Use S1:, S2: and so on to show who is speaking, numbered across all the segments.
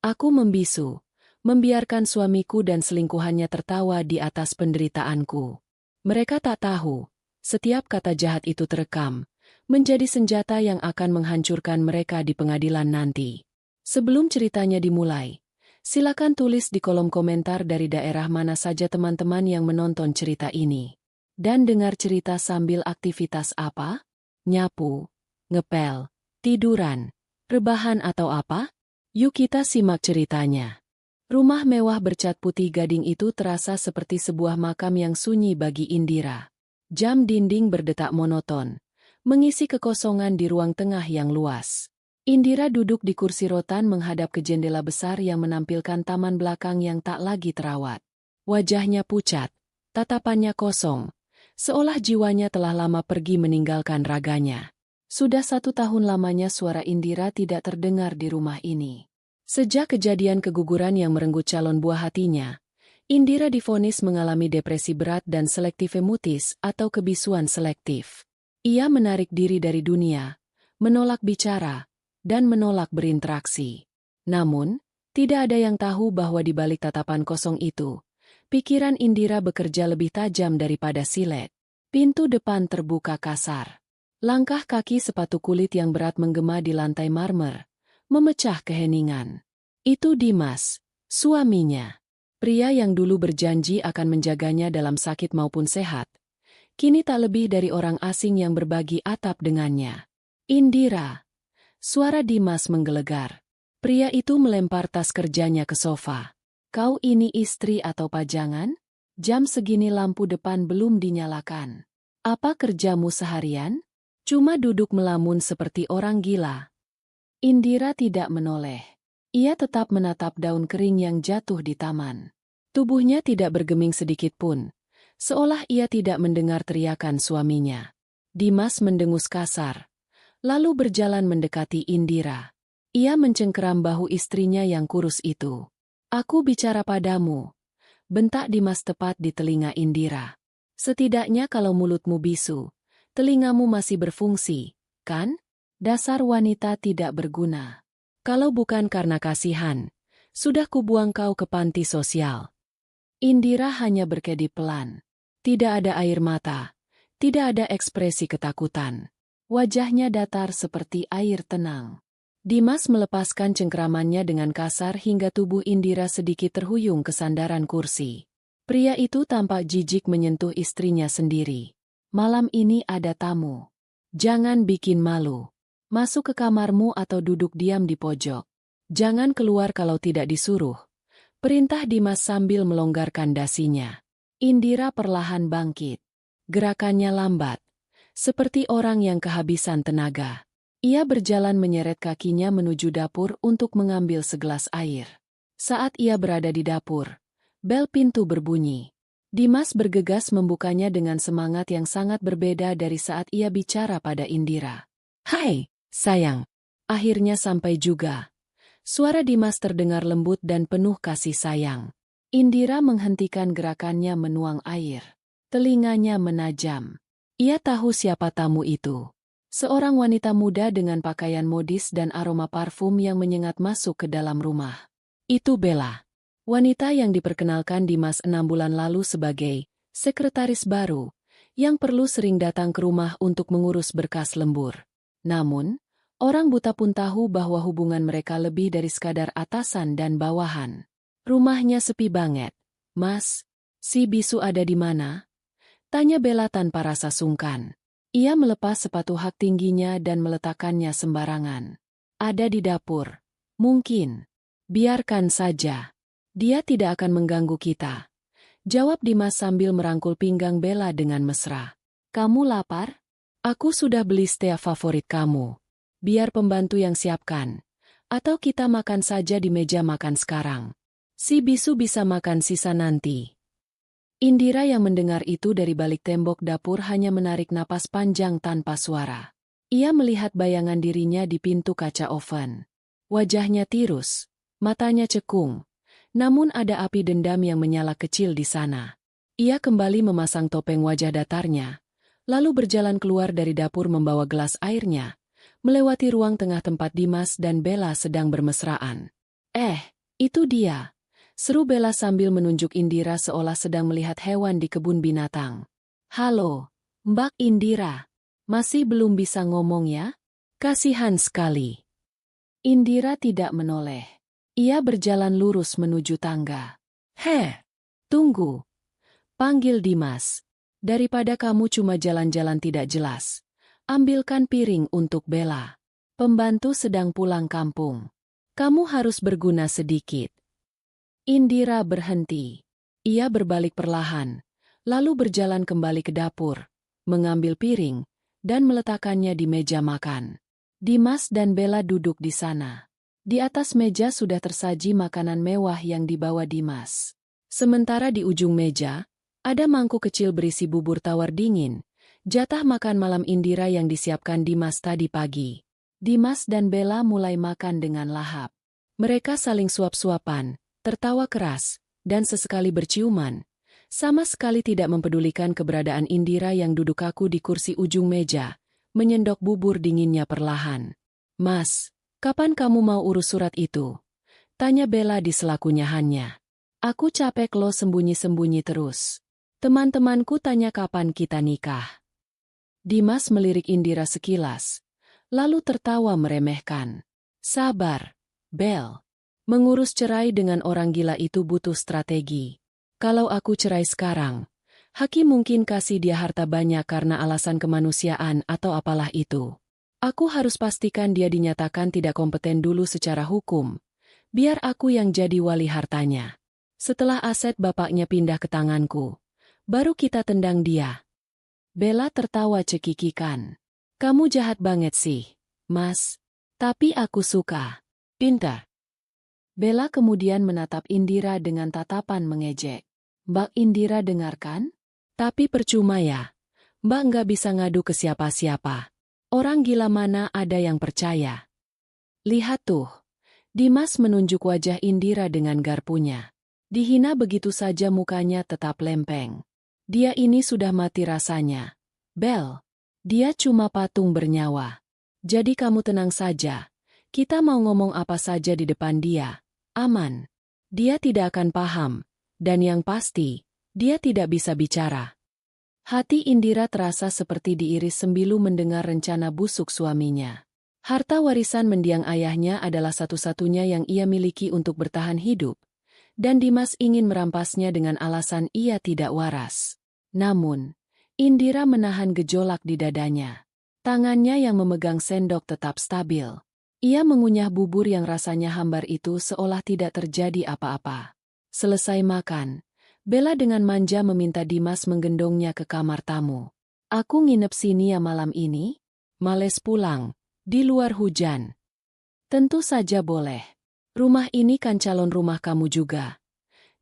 S1: Aku membisu, membiarkan suamiku dan selingkuhannya tertawa di atas penderitaanku. Mereka tak tahu, setiap kata jahat itu terekam, menjadi senjata yang akan menghancurkan mereka di pengadilan nanti. Sebelum ceritanya dimulai, silakan tulis di kolom komentar dari daerah mana saja teman-teman yang menonton cerita ini. Dan dengar cerita sambil aktivitas apa? Nyapu, ngepel, tiduran, rebahan atau apa? Yuk kita simak ceritanya. Rumah mewah bercat putih gading itu terasa seperti sebuah makam yang sunyi bagi Indira. Jam dinding berdetak monoton, mengisi kekosongan di ruang tengah yang luas. Indira duduk di kursi rotan menghadap ke jendela besar yang menampilkan taman belakang yang tak lagi terawat. Wajahnya pucat, tatapannya kosong, seolah jiwanya telah lama pergi meninggalkan raganya. Sudah 1 tahun lamanya suara Indira tidak terdengar di rumah ini. Sejak kejadian keguguran yang merenggut calon buah hatinya, Indira divonis mengalami depresi berat dan selektivemutis atau kebisuan selektif. Ia menarik diri dari dunia, menolak bicara, dan menolak berinteraksi. Namun, tidak ada yang tahu bahwa di balik tatapan kosong itu, pikiran Indira bekerja lebih tajam daripada silet. Pintu depan terbuka kasar. Langkah kaki sepatu kulit yang berat menggema di lantai marmer, memecah keheningan. Itu Dimas, suaminya. Pria yang dulu berjanji akan menjaganya dalam sakit maupun sehat, kini tak lebih dari orang asing yang berbagi atap dengannya. Indira. Suara Dimas menggelegar. Pria itu melempar tas kerjanya ke sofa. Kau ini istri atau pajangan? Jam segini lampu depan belum dinyalakan. Apa kerjamu seharian? Cuma duduk melamun seperti orang gila. Indira tidak menoleh. Ia tetap menatap daun kering yang jatuh di taman. Tubuhnya tidak bergeming sedikit pun, seolah ia tidak mendengar teriakan suaminya. Dimas mendengus kasar, lalu berjalan mendekati Indira. Ia mencengkeram bahu istrinya yang kurus itu. Aku bicara padamu, bentak Dimas tepat di telinga Indira. Setidaknya kalau mulutmu bisu, telingamu masih berfungsi, kan? Dasar wanita tidak berguna. Kalau bukan karena kasihan, sudah kubuang kau ke panti sosial. Indira hanya berkedip pelan. Tidak ada air mata, tidak ada ekspresi ketakutan. Wajahnya datar seperti air tenang. Dimas melepaskan cengkeramannya dengan kasar hingga tubuh Indira sedikit terhuyung ke sandaran kursi. Pria itu tampak jijik menyentuh istrinya sendiri. Malam ini ada tamu. Jangan bikin malu. Masuk ke kamarmu atau duduk diam di pojok. Jangan keluar kalau tidak disuruh. Perintah Dimas sambil melonggarkan dasinya. Indira perlahan bangkit. Gerakannya lambat, seperti orang yang kehabisan tenaga. Ia berjalan menyeret kakinya menuju dapur untuk mengambil segelas air. Saat ia berada di dapur, bel pintu berbunyi. Dimas bergegas membukanya dengan semangat yang sangat berbeda dari saat ia bicara pada Indira. Hai! Sayang, akhirnya sampai juga. Suara Dimas terdengar lembut dan penuh kasih sayang. Indira menghentikan gerakannya menuang air. Telinganya menajam. Ia tahu siapa tamu itu. Seorang wanita muda dengan pakaian modis dan aroma parfum yang menyengat masuk ke dalam rumah. Itu Bella. Wanita yang diperkenalkan Dimas 6 bulan lalu sebagai sekretaris baru, yang perlu sering datang ke rumah untuk mengurus berkas lembur. Namun, orang buta pun tahu bahwa hubungan mereka lebih dari sekadar atasan dan bawahan. Rumahnya sepi banget. Mas, si bisu ada di mana? Tanya Bella tanpa rasa sungkan. Ia melepas sepatu hak tingginya dan meletakkannya sembarangan. Ada di dapur. Mungkin. Biarkan saja. Dia tidak akan mengganggu kita. Jawab Dimas sambil merangkul pinggang Bella dengan mesra. Kamu lapar? Aku sudah beli steak favorit kamu. Biar pembantu yang siapkan. Atau kita makan saja di meja makan sekarang. Si bisu bisa makan sisa nanti. Indira yang mendengar itu dari balik tembok dapur hanya menarik napas panjang tanpa suara. Ia melihat bayangan dirinya di pintu kaca oven. Wajahnya tirus, matanya cekung. Namun ada api dendam yang menyala kecil di sana. Ia kembali memasang topeng wajah datarnya. Lalu berjalan keluar dari dapur membawa gelas airnya, melewati ruang tengah tempat Dimas dan Bella sedang bermesraan. Itu dia. Seru Bella sambil menunjuk Indira seolah sedang melihat hewan di kebun binatang. Halo, Mbak Indira. Masih belum bisa ngomong ya? Kasihan sekali. Indira tidak menoleh. Ia berjalan lurus menuju tangga. Tunggu. Panggil Dimas. Daripada kamu cuma jalan-jalan tidak jelas. Ambilkan piring untuk Bella. Pembantu sedang pulang kampung. Kamu harus berguna sedikit. Indira berhenti. Ia berbalik perlahan, lalu berjalan kembali ke dapur, mengambil piring, dan meletakkannya di meja makan. Dimas dan Bella duduk di sana. Di atas meja sudah tersaji makanan mewah yang dibawa Dimas. Sementara di ujung meja, ada mangkuk kecil berisi bubur tawar dingin, jatah makan malam Indira yang disiapkan Dimas tadi pagi. Dimas dan Bella mulai makan dengan lahap. Mereka saling suap-suapan, tertawa keras, dan sesekali berciuman. Sama sekali tidak mempedulikan keberadaan Indira yang duduk kaku di kursi ujung meja, menyendok bubur dinginnya perlahan. Mas, kapan kamu mau urus surat itu? Tanya Bella di sela kunyahannya. Aku capek lo sembunyi-sembunyi terus. Teman-temanku tanya kapan kita nikah. Dimas melirik Indira sekilas, lalu tertawa meremehkan. Sabar, Bel. Mengurus cerai dengan orang gila itu butuh strategi. Kalau aku cerai sekarang, hakim mungkin kasih dia harta banyak karena alasan kemanusiaan atau apalah itu. Aku harus pastikan dia dinyatakan tidak kompeten dulu secara hukum. Biar aku yang jadi wali hartanya. Setelah aset bapaknya pindah ke tanganku, baru kita tendang dia. Bella tertawa cekikikan. Kamu jahat banget sih, Mas. Tapi aku suka. Pintar. Bella kemudian menatap Indira dengan tatapan mengejek. Mbak Indira dengarkan? Tapi percuma ya. Mbak nggak bisa ngadu ke siapa-siapa. Orang gila mana ada yang percaya. Lihat tuh. Dimas menunjuk wajah Indira dengan garpunya. Dihina begitu saja mukanya tetap lempeng. Dia ini sudah mati rasanya. Bel, dia cuma patung bernyawa. Jadi kamu tenang saja. Kita mau ngomong apa saja di depan dia. Aman. Dia tidak akan paham. Dan yang pasti, dia tidak bisa bicara. Hati Indira terasa seperti diiris sembilu mendengar rencana busuk suaminya. Harta warisan mendiang ayahnya adalah satu-satunya yang ia miliki untuk bertahan hidup. Dan Dimas ingin merampasnya dengan alasan ia tidak waras. Namun, Indira menahan gejolak di dadanya. Tangannya yang memegang sendok tetap stabil. Ia mengunyah bubur yang rasanya hambar itu seolah tidak terjadi apa-apa. Selesai makan, Bella dengan manja meminta Dimas menggendongnya ke kamar tamu. Aku nginep sini ya malam ini? Males pulang, di luar hujan. Tentu saja boleh. Rumah ini kan calon rumah kamu juga.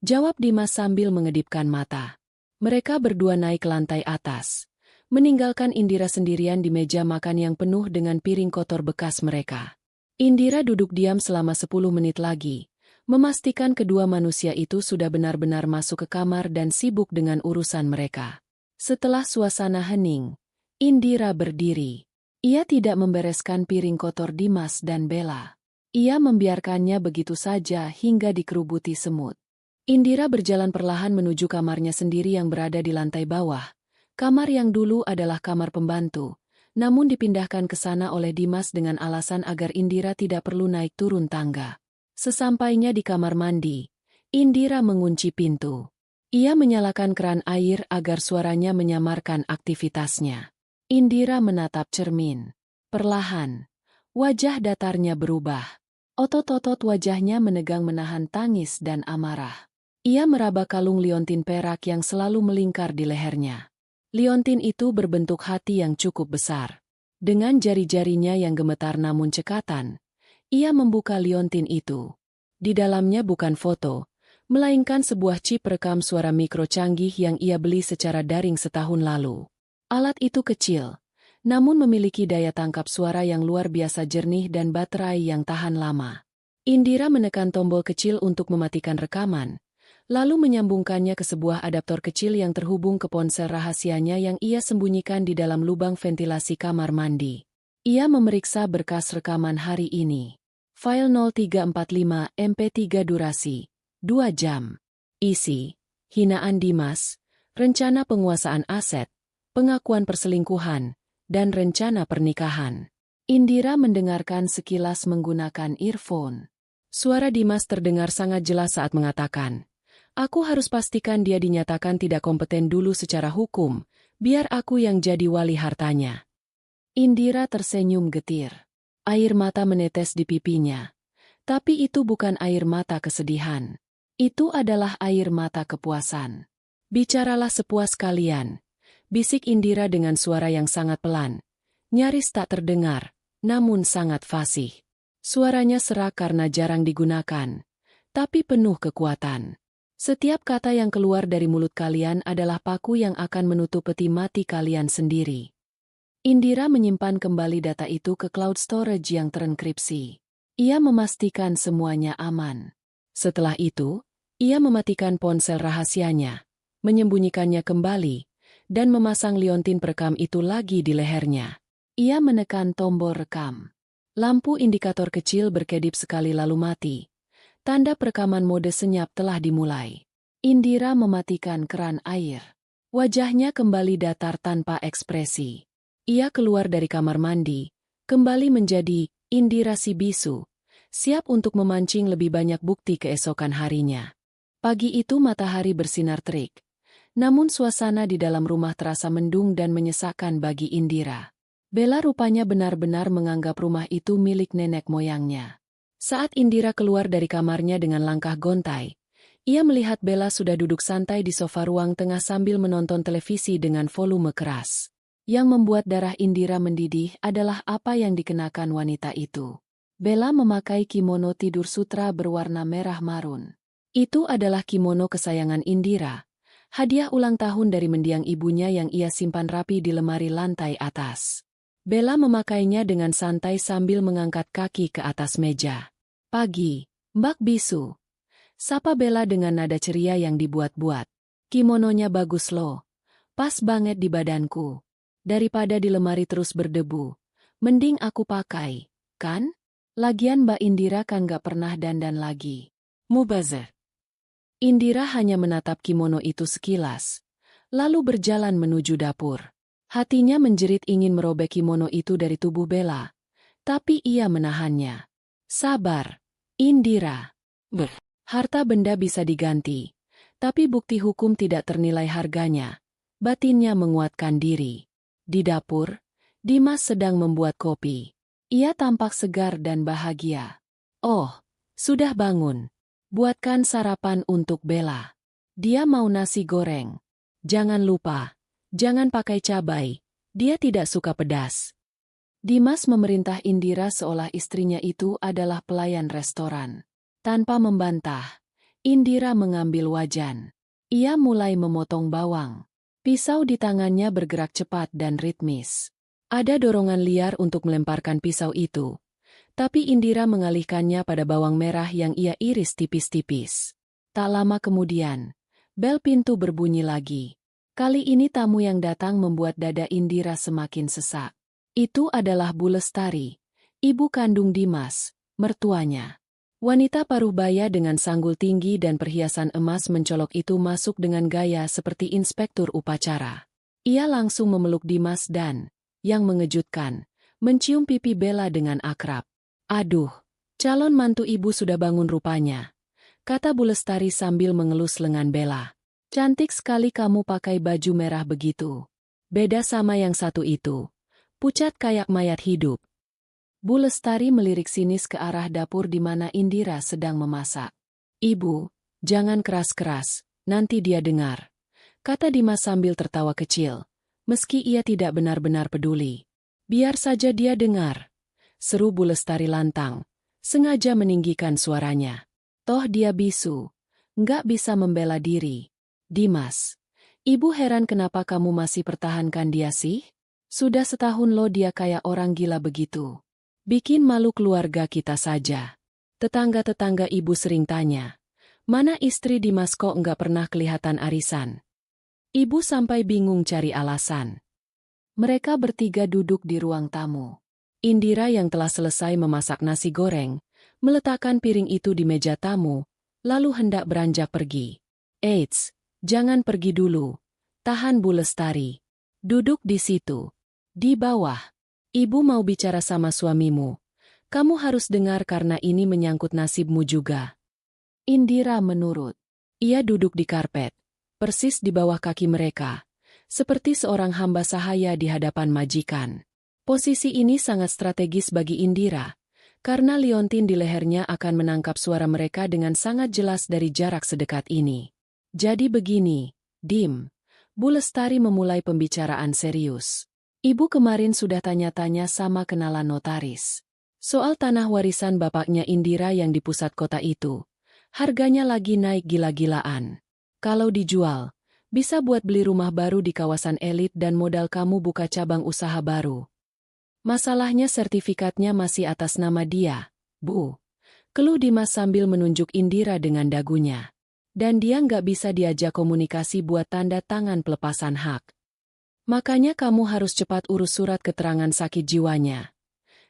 S1: Jawab Dimas sambil mengedipkan mata. Mereka berdua naik ke lantai atas, meninggalkan Indira sendirian di meja makan yang penuh dengan piring kotor bekas mereka. Indira duduk diam selama 10 menit lagi, memastikan kedua manusia itu sudah benar-benar masuk ke kamar dan sibuk dengan urusan mereka. Setelah suasana hening, Indira berdiri. Ia tidak membereskan piring kotor Dimas dan Bella. Ia membiarkannya begitu saja hingga dikerubuti semut. Indira berjalan perlahan menuju kamarnya sendiri yang berada di lantai bawah. Kamar yang dulu adalah kamar pembantu, namun dipindahkan ke sana oleh Dimas dengan alasan agar Indira tidak perlu naik turun tangga. Sesampainya di kamar mandi, Indira mengunci pintu. Ia menyalakan keran air agar suaranya menyamarkan aktivitasnya. Indira menatap cermin. Perlahan, wajah datarnya berubah. Otot-otot wajahnya menegang menahan tangis dan amarah. Ia meraba kalung liontin perak yang selalu melingkar di lehernya. Liontin itu berbentuk hati yang cukup besar. Dengan jari-jarinya yang gemetar namun cekatan, ia membuka liontin itu. Di dalamnya bukan foto, melainkan sebuah chip rekam suara mikro canggih yang ia beli secara daring setahun lalu. Alat itu kecil, namun memiliki daya tangkap suara yang luar biasa jernih dan baterai yang tahan lama. Indira menekan tombol kecil untuk mematikan rekaman, lalu menyambungkannya ke sebuah adaptor kecil yang terhubung ke ponsel rahasianya yang ia sembunyikan di dalam lubang ventilasi kamar mandi. Ia memeriksa berkas rekaman hari ini. File 0345 MP3 durasi 2 jam. Isi: hinaan Dimas, rencana penguasaan aset, pengakuan perselingkuhan, dan rencana pernikahan. Indira mendengarkan sekilas menggunakan earphone. Suara Dimas terdengar sangat jelas saat mengatakan, "Aku harus pastikan dia dinyatakan tidak kompeten dulu secara hukum, biar aku yang jadi wali hartanya." Indira tersenyum getir. Air mata menetes di pipinya. Tapi itu bukan air mata kesedihan. Itu adalah air mata kepuasan. "Bicaralah sepuas kalian," bisik Indira dengan suara yang sangat pelan. Nyaris tak terdengar, namun sangat fasih. Suaranya serak karena jarang digunakan, tapi penuh kekuatan. Setiap kata yang keluar dari mulut kalian adalah paku yang akan menutup peti mati kalian sendiri. Indira menyimpan kembali data itu ke cloud storage yang terenkripsi. Ia memastikan semuanya aman. Setelah itu, ia mematikan ponsel rahasianya, menyembunyikannya kembali, dan memasang liontin perekam itu lagi di lehernya. Ia menekan tombol rekam. Lampu indikator kecil berkedip sekali lalu mati. Tanda perekaman mode senyap telah dimulai. Indira mematikan keran air. Wajahnya kembali datar tanpa ekspresi. Ia keluar dari kamar mandi, kembali menjadi Indira si bisu, siap untuk memancing lebih banyak bukti keesokan harinya. Pagi itu matahari bersinar terik. Namun suasana di dalam rumah terasa mendung dan menyesakkan bagi Indira. Bella rupanya benar-benar menganggap rumah itu milik nenek moyangnya. Saat Indira keluar dari kamarnya dengan langkah gontai, ia melihat Bella sudah duduk santai di sofa ruang tengah sambil menonton televisi dengan volume keras. Yang membuat darah Indira mendidih adalah apa yang dikenakan wanita itu. Bella memakai kimono tidur sutra berwarna merah marun. Itu adalah kimono kesayangan Indira, hadiah ulang tahun dari mendiang ibunya yang ia simpan rapi di lemari lantai atas. Bella memakainya dengan santai sambil mengangkat kaki ke atas meja. "Pagi, Mbak Bisu," sapa Bella dengan nada ceria yang dibuat-buat. "Kimononya bagus loh, pas banget di badanku. Daripada di lemari terus berdebu, mending aku pakai, kan? Lagian Mbak Indira kan gak pernah dandan lagi." Mubazir. Indira hanya menatap kimono itu sekilas, lalu berjalan menuju dapur. Hatinya menjerit ingin merobek kimono itu dari tubuh Bella, tapi ia menahannya. "Sabar, Indira. Harta benda bisa diganti, tapi bukti hukum tidak ternilai harganya." Batinnya menguatkan diri. Di dapur, Dimas sedang membuat kopi. Ia tampak segar dan bahagia. "Oh, sudah bangun. Buatkan sarapan untuk Bella. Dia mau nasi goreng. Jangan lupa, jangan pakai cabai. Dia tidak suka pedas." Dimas memerintah Indira seolah istrinya itu adalah pelayan restoran. Tanpa membantah, Indira mengambil wajan. Ia mulai memotong bawang. Pisau di tangannya bergerak cepat dan ritmis. Ada dorongan liar untuk melemparkan pisau itu, tapi Indira mengalihkannya pada bawang merah yang ia iris tipis-tipis. Tak lama kemudian, bel pintu berbunyi lagi. Kali ini tamu yang datang membuat dada Indira semakin sesak. Itu adalah Bu Lestari, ibu kandung Dimas, mertuanya. Wanita paruh baya dengan sanggul tinggi dan perhiasan emas mencolok itu masuk dengan gaya seperti inspektur upacara. Ia langsung memeluk Dimas dan, yang mengejutkan, mencium pipi Bella dengan akrab. "Aduh, calon mantu ibu sudah bangun rupanya," kata Bu Lestari sambil mengelus lengan Bella. "Cantik sekali kamu pakai baju merah begitu. Beda sama yang satu itu, pucat kayak mayat hidup." Bu Lestari melirik sinis ke arah dapur di mana Indira sedang memasak. "Ibu, jangan keras-keras, nanti dia dengar," kata Dimas sambil tertawa kecil, meski ia tidak benar-benar peduli. "Biar saja dia dengar," seru Bu Lestari lantang, sengaja meninggikan suaranya. "Toh dia bisu, nggak bisa membela diri." "Dimas, ibu heran kenapa kamu masih pertahankan dia sih? Sudah setahun loh dia kayak orang gila begitu. Bikin malu keluarga kita saja." Tetangga-tetangga ibu sering tanya, "Mana istri Dimas kok nggak pernah kelihatan arisan?" Ibu sampai bingung cari alasan. Mereka bertiga duduk di ruang tamu. Indira yang telah selesai memasak nasi goreng, meletakkan piring itu di meja tamu, lalu hendak beranjak pergi. Eits, jangan pergi dulu. Tahan Bu Lestari. Duduk di situ. Di bawah. Ibu mau bicara sama suamimu. Kamu harus dengar karena ini menyangkut nasibmu juga. Indira menurut. Ia duduk di karpet, persis di bawah kaki mereka, seperti seorang hamba sahaya di hadapan majikan. Posisi ini sangat strategis bagi Indira, karena liontin di lehernya akan menangkap suara mereka dengan sangat jelas dari jarak sedekat ini. Jadi begini, Dim. Bu Lestari memulai pembicaraan serius. Ibu kemarin sudah tanya-tanya sama kenalan notaris. Soal tanah warisan bapaknya Indira yang di pusat kota itu. Harganya lagi naik gila-gilaan. Kalau dijual, bisa buat beli rumah baru di kawasan elit dan modal kamu buka cabang usaha baru. Masalahnya sertifikatnya masih atas nama dia, Bu. Keluh Dimas sambil menunjuk Indira dengan dagunya. Dan dia nggak bisa diajak komunikasi buat tanda tangan pelepasan hak. Makanya kamu harus cepat urus surat keterangan sakit jiwanya.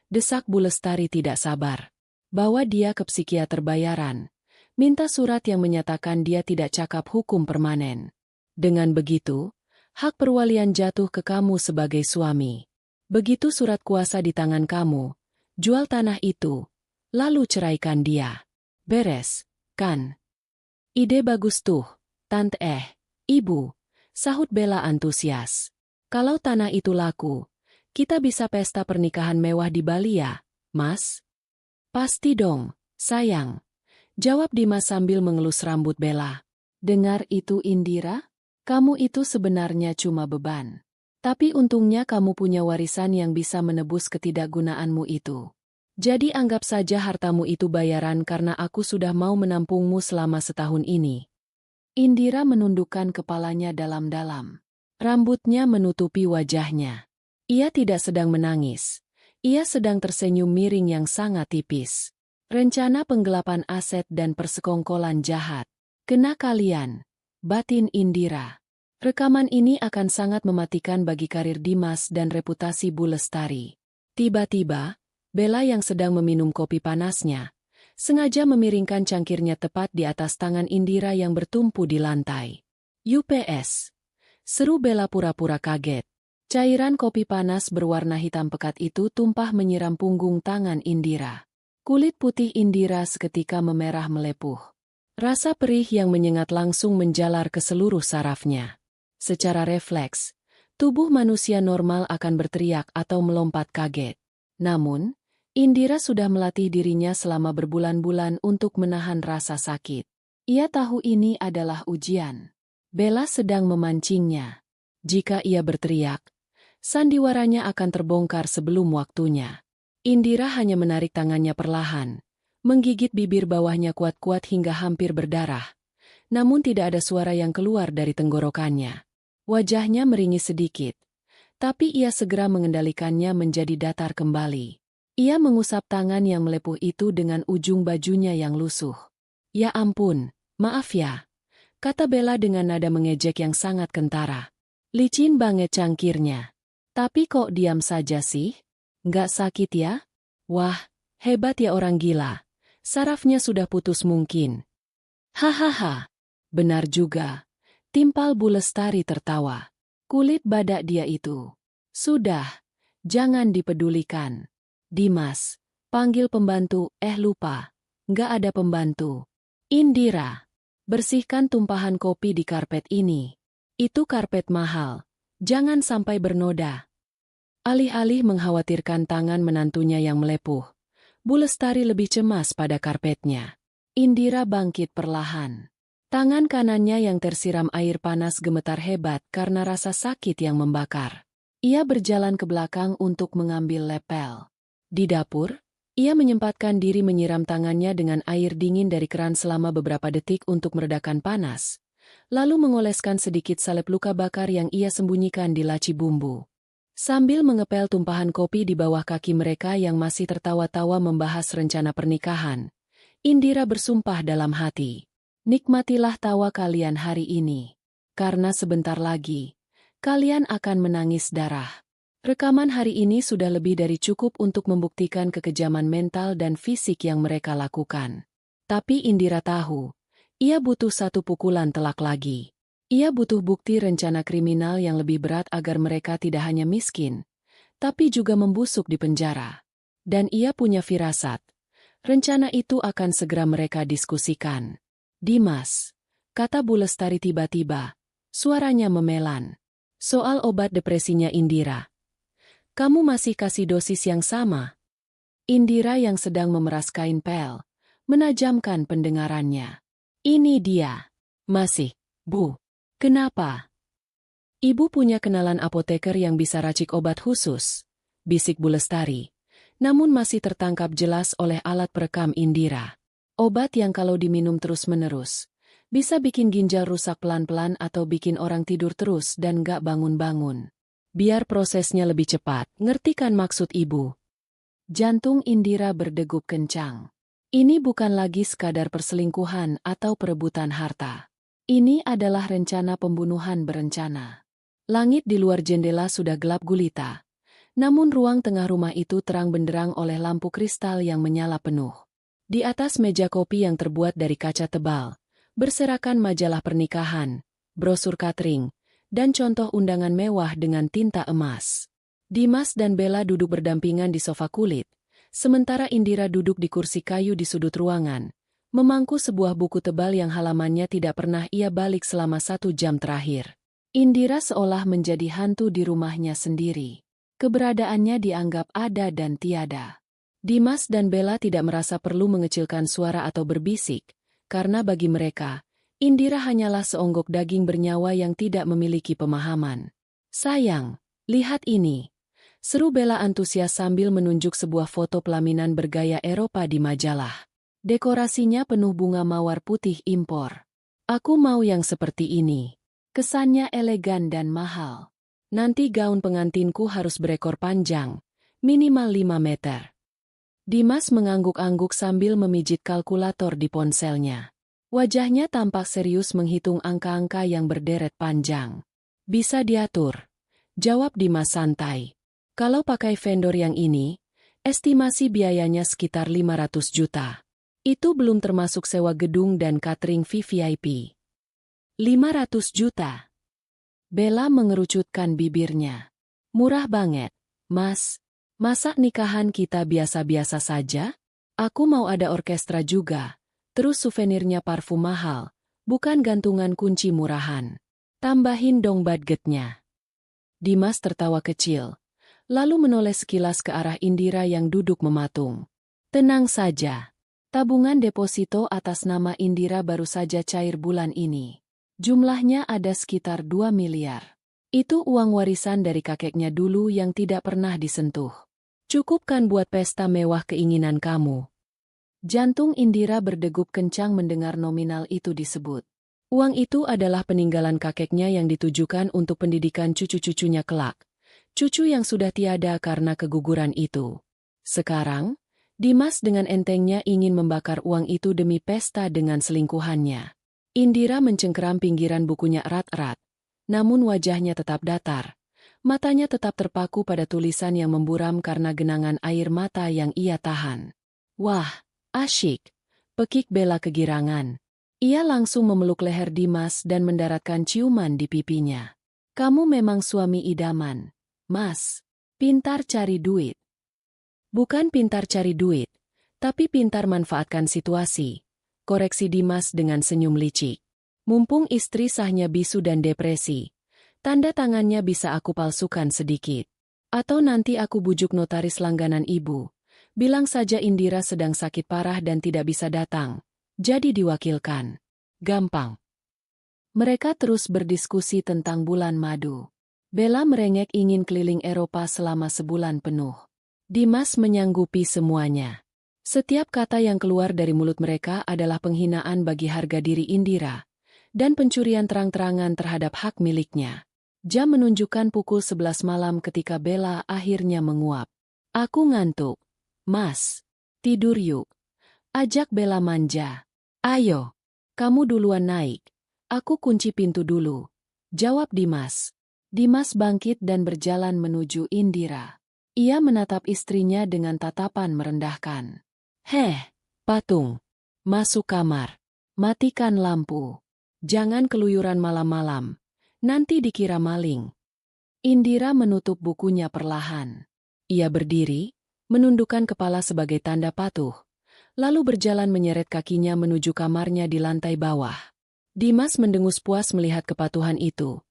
S1: Desak Bu Lestari tidak sabar. Bawa dia ke psikiater bayaran. Minta surat yang menyatakan dia tidak cakap hukum permanen. Dengan begitu, hak perwalian jatuh ke kamu sebagai suami. Begitu surat kuasa di tangan kamu, jual tanah itu, lalu ceraikan dia. Beres, kan? Ide bagus tuh, Tante Ibu, sahut Bella antusias. Kalau tanah itu laku, kita bisa pesta pernikahan mewah di Bali ya, Mas? Pasti dong, sayang. Jawab Dimas sambil mengelus rambut Bella. Dengar itu Indira? Kamu itu sebenarnya cuma beban. Tapi untungnya kamu punya warisan yang bisa menebus ketidakgunaanmu itu. Jadi anggap saja hartamu itu bayaran karena aku sudah mau menampungmu selama setahun ini. Indira menundukkan kepalanya dalam-dalam. Rambutnya menutupi wajahnya. Ia tidak sedang menangis. Ia sedang tersenyum miring yang sangat tipis. Rencana penggelapan aset dan persekongkolan jahat. Kena kalian, batin Indira. Rekaman ini akan sangat mematikan bagi karir Dimas dan reputasi Bu Lestari. Tiba-tiba, Bella yang sedang meminum kopi panasnya, sengaja memiringkan cangkirnya tepat di atas tangan Indira yang bertumpu di lantai. UPS. Seru Bella pura-pura kaget. Cairan kopi panas berwarna hitam pekat itu tumpah menyiram punggung tangan Indira. Kulit putih Indira seketika memerah melepuh. Rasa perih yang menyengat langsung menjalar ke seluruh sarafnya. Secara refleks, tubuh manusia normal akan berteriak atau melompat kaget. Namun, Indira sudah melatih dirinya selama berbulan-bulan untuk menahan rasa sakit. Ia tahu ini adalah ujian. Bella sedang memancingnya. Jika ia berteriak, sandiwaranya akan terbongkar sebelum waktunya. Indira hanya menarik tangannya perlahan, menggigit bibir bawahnya kuat-kuat hingga hampir berdarah. Namun tidak ada suara yang keluar dari tenggorokannya. Wajahnya meringis sedikit, tapi ia segera mengendalikannya menjadi datar kembali. Ia mengusap tangan yang melepuh itu dengan ujung bajunya yang lusuh. Ya ampun, maaf ya, kata Bella dengan nada mengejek yang sangat kentara. Licin banget cangkirnya. Tapi kok diam saja sih? Nggak sakit ya? Wah, hebat ya orang gila. Sarafnya sudah putus mungkin. Hahaha, benar juga. Timpal Bu Lestari tertawa. Kulit badak dia itu. Sudah, jangan dipedulikan. Dimas, panggil pembantu, lupa. Nggak ada pembantu. Indira, bersihkan tumpahan kopi di karpet ini. Itu karpet mahal. Jangan sampai bernoda. Alih-alih mengkhawatirkan tangan menantunya yang melepuh, Bu Lestari lebih cemas pada karpetnya. Indira bangkit perlahan. Tangan kanannya yang tersiram air panas gemetar hebat karena rasa sakit yang membakar. Ia berjalan ke belakang untuk mengambil lepel. Di dapur, ia menyempatkan diri menyiram tangannya dengan air dingin dari keran selama beberapa detik untuk meredakan panas, lalu mengoleskan sedikit salep luka bakar yang ia sembunyikan di laci bumbu. Sambil mengepel tumpahan kopi di bawah kaki mereka yang masih tertawa-tawa membahas rencana pernikahan, Indira bersumpah dalam hati, nikmatilah tawa kalian hari ini, karena sebentar lagi, kalian akan menangis darah. Rekaman hari ini sudah lebih dari cukup untuk membuktikan kekejaman mental dan fisik yang mereka lakukan. Tapi Indira tahu, ia butuh satu pukulan telak lagi. Ia butuh bukti rencana kriminal yang lebih berat agar mereka tidak hanya miskin, tapi juga membusuk di penjara. Dan ia punya firasat. Rencana itu akan segera mereka diskusikan. Dimas, kata Bu Lestari tiba-tiba. Suaranya memelan. Soal obat depresinya Indira. Kamu masih kasih dosis yang sama? Indira yang sedang memeras kain pel, menajamkan pendengarannya. Ini dia. Masih, Bu. Kenapa? Ibu punya kenalan apoteker yang bisa racik obat khusus, bisik Bu Lestari. Namun masih tertangkap jelas oleh alat perekam Indira. Obat yang kalau diminum terus-menerus, bisa bikin ginjal rusak pelan-pelan atau bikin orang tidur terus dan gak bangun-bangun. Biar prosesnya lebih cepat, ngerti kan maksud ibu? Jantung Indira berdegup kencang. Ini bukan lagi sekadar perselingkuhan atau perebutan harta. Ini adalah rencana pembunuhan berencana. Langit di luar jendela sudah gelap gulita. Namun ruang tengah rumah itu terang benderang oleh lampu kristal yang menyala penuh. Di atas meja kopi yang terbuat dari kaca tebal, berserakan majalah pernikahan, brosur catering, dan contoh undangan mewah dengan tinta emas. Dimas dan Bella duduk berdampingan di sofa kulit, sementara Indira duduk di kursi kayu di sudut ruangan, memangku sebuah buku tebal yang halamannya tidak pernah ia balik selama 1 jam terakhir. Indira seolah menjadi hantu di rumahnya sendiri. Keberadaannya dianggap ada dan tiada. Dimas dan Bella tidak merasa perlu mengecilkan suara atau berbisik, karena bagi mereka, Indira hanyalah seonggok daging bernyawa yang tidak memiliki pemahaman. Sayang, lihat ini. Seru Bella antusias sambil menunjuk sebuah foto pelaminan bergaya Eropa di majalah. Dekorasinya penuh bunga mawar putih impor. Aku mau yang seperti ini. Kesannya elegan dan mahal. Nanti gaun pengantinku harus berekor panjang, minimal 5 meter. Dimas mengangguk-angguk sambil memijit kalkulator di ponselnya. Wajahnya tampak serius menghitung angka-angka yang berderet panjang. Bisa diatur, jawab Dimas santai. Kalau pakai vendor yang ini, estimasi biayanya sekitar 500 juta. Itu belum termasuk sewa gedung dan catering VVIP. 500 juta. Bella mengerucutkan bibirnya. Murah banget, Mas. Masa nikahan kita biasa-biasa saja? Aku mau ada orkestra juga. Terus souvenirnya parfum mahal, bukan gantungan kunci murahan. Tambahin dong budgetnya. Dimas tertawa kecil, lalu menoleh sekilas ke arah Indira yang duduk mematung. Tenang saja. Tabungan deposito atas nama Indira baru saja cair bulan ini. Jumlahnya ada sekitar 2 miliar. Itu uang warisan dari kakeknya dulu yang tidak pernah disentuh. Cukup kan buat pesta mewah keinginan kamu? Jantung Indira berdegup kencang mendengar nominal itu disebut. Uang itu adalah peninggalan kakeknya yang ditujukan untuk pendidikan cucu-cucunya kelak. Cucu yang sudah tiada karena keguguran itu. Sekarang, Dimas dengan entengnya ingin membakar uang itu demi pesta dengan selingkuhannya. Indira mencengkeram pinggiran bukunya erat-erat, namun wajahnya tetap datar. Matanya tetap terpaku pada tulisan yang memburam karena genangan air mata yang ia tahan. Wah! Asyik, pekik Bella kegirangan. Ia langsung memeluk leher Dimas dan mendaratkan ciuman di pipinya. Kamu memang suami idaman, Mas. Pintar cari duit. Bukan pintar cari duit, tapi pintar manfaatkan situasi. Koreksi Dimas dengan senyum licik. Mumpung istri sahnya bisu dan depresi, tanda tangannya bisa aku palsukan sedikit. Atau nanti aku bujuk notaris langganan ibu. Bilang saja Indira sedang sakit parah dan tidak bisa datang, jadi diwakilkan. Gampang. Mereka terus berdiskusi tentang bulan madu. Bella merengek ingin keliling Eropa selama sebulan penuh. Dimas menyanggupi semuanya. Setiap kata yang keluar dari mulut mereka adalah penghinaan bagi harga diri Indira, dan pencurian terang-terangan terhadap hak miliknya. Jam menunjukkan pukul 11 malam ketika Bella akhirnya menguap. Aku ngantuk. Mas, tidur yuk. Ajak Bella manja. Ayo, kamu duluan naik. Aku kunci pintu dulu. Jawab Dimas. Dimas bangkit dan berjalan menuju Indira. Ia menatap istrinya dengan tatapan merendahkan. Heh, patung. Masuk kamar. Matikan lampu. Jangan keluyuran malam-malam. Nanti dikira maling. Indira menutup bukunya perlahan. Ia berdiri, menundukkan kepala sebagai tanda patuh, lalu berjalan menyeret kakinya menuju kamarnya di lantai bawah. Dimas mendengus puas melihat kepatuhan itu,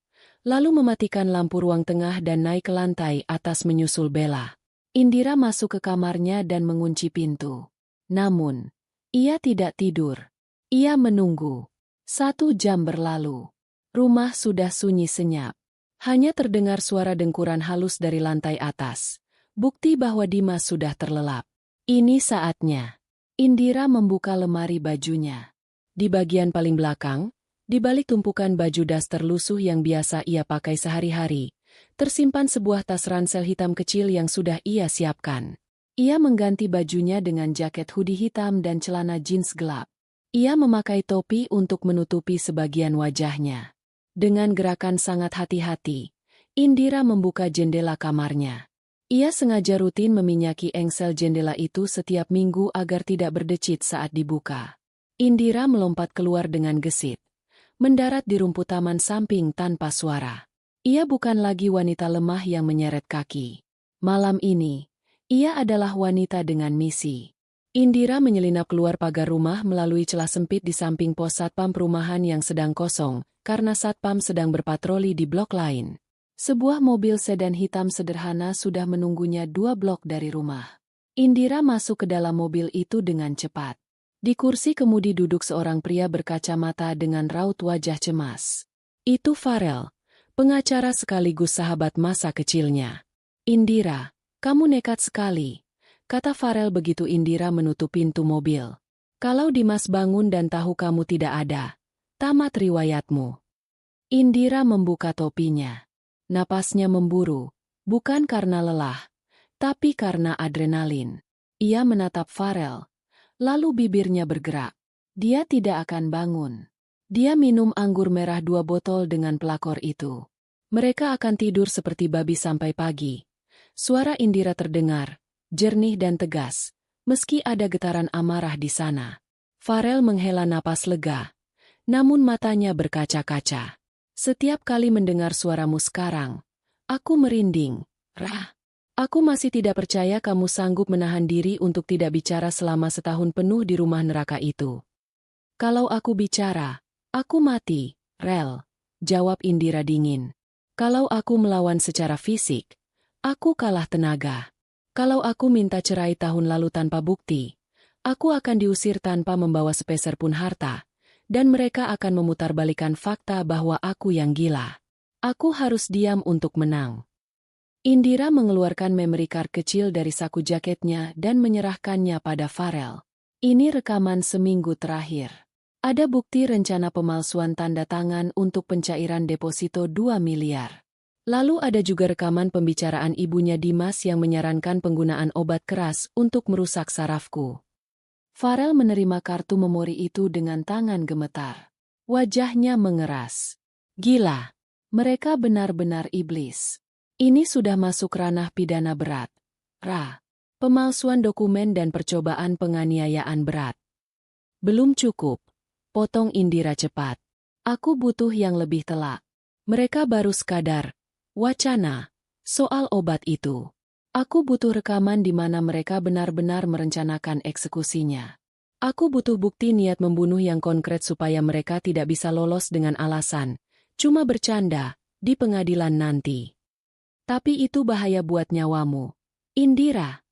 S1: lalu mematikan lampu ruang tengah dan naik ke lantai atas menyusul Bella. Indira masuk ke kamarnya dan mengunci pintu. Namun, ia tidak tidur. Ia menunggu. 1 jam berlalu. Rumah sudah sunyi senyap. Hanya terdengar suara dengkuran halus dari lantai atas. Bukti bahwa Dimas sudah terlelap. Ini saatnya. Indira membuka lemari bajunya. Di bagian paling belakang, di balik tumpukan baju daster lusuh yang biasa ia pakai sehari-hari, tersimpan sebuah tas ransel hitam kecil yang sudah ia siapkan. Ia mengganti bajunya dengan jaket hoodie hitam dan celana jeans gelap. Ia memakai topi untuk menutupi sebagian wajahnya. Dengan gerakan sangat hati-hati, Indira membuka jendela kamarnya. Ia sengaja rutin meminyaki engsel jendela itu setiap minggu agar tidak berdecit saat dibuka. Indira melompat keluar dengan gesit, mendarat di rumput taman samping tanpa suara. Ia bukan lagi wanita lemah yang menyeret kaki. Malam ini, ia adalah wanita dengan misi. Indira menyelinap keluar pagar rumah melalui celah sempit di samping pos satpam perumahan yang sedang kosong, karena satpam sedang berpatroli di blok lain. Sebuah mobil sedan hitam sederhana sudah menunggunya 2 blok dari rumah. Indira masuk ke dalam mobil itu dengan cepat. Di kursi kemudi duduk seorang pria berkacamata dengan raut wajah cemas. Itu Farel, pengacara sekaligus sahabat masa kecilnya. Indira, kamu nekat sekali, kata Farel begitu Indira menutup pintu mobil. Kalau Dimas bangun dan tahu kamu tidak ada, tamat riwayatmu. Indira membuka topinya. Napasnya memburu, bukan karena lelah, tapi karena adrenalin. Ia menatap Farel. Lalu bibirnya bergerak. Dia tidak akan bangun. Dia minum anggur merah 2 botol dengan pelakor itu. Mereka akan tidur seperti babi sampai pagi. Suara Indira terdengar, jernih dan tegas, meski ada getaran amarah di sana. Farel menghela napas lega, namun matanya berkaca-kaca. Setiap kali mendengar suaramu sekarang, aku merinding, Rah. Aku masih tidak percaya kamu sanggup menahan diri untuk tidak bicara selama setahun penuh di rumah neraka itu. Kalau aku bicara, aku mati, Rel, jawab Indira dingin. Kalau aku melawan secara fisik, aku kalah tenaga. Kalau aku minta cerai tahun lalu tanpa bukti, aku akan diusir tanpa membawa sepeser pun harta, dan mereka akan memutarbalikkan fakta bahwa aku yang gila. Aku harus diam untuk menang. Indira mengeluarkan memory card kecil dari saku jaketnya dan menyerahkannya pada Farel. Ini rekaman seminggu terakhir. Ada bukti rencana pemalsuan tanda tangan untuk pencairan deposito 2 miliar. Lalu ada juga rekaman pembicaraan ibunya Dimas yang menyarankan penggunaan obat keras untuk merusak sarafku. Farel menerima kartu memori itu dengan tangan gemetar. Wajahnya mengeras. Gila. Mereka benar-benar iblis. Ini sudah masuk ranah pidana berat. Pemalsuan dokumen dan percobaan penganiayaan berat. Belum cukup. Potong Indira cepat. Aku butuh yang lebih telak. Mereka baru sekadar wacana soal obat itu. Aku butuh rekaman di mana mereka benar-benar merencanakan eksekusinya. Aku butuh bukti niat membunuh yang konkret supaya mereka tidak bisa lolos dengan alasan cuma bercanda di pengadilan nanti. Tapi itu bahaya buat nyawamu, Indira.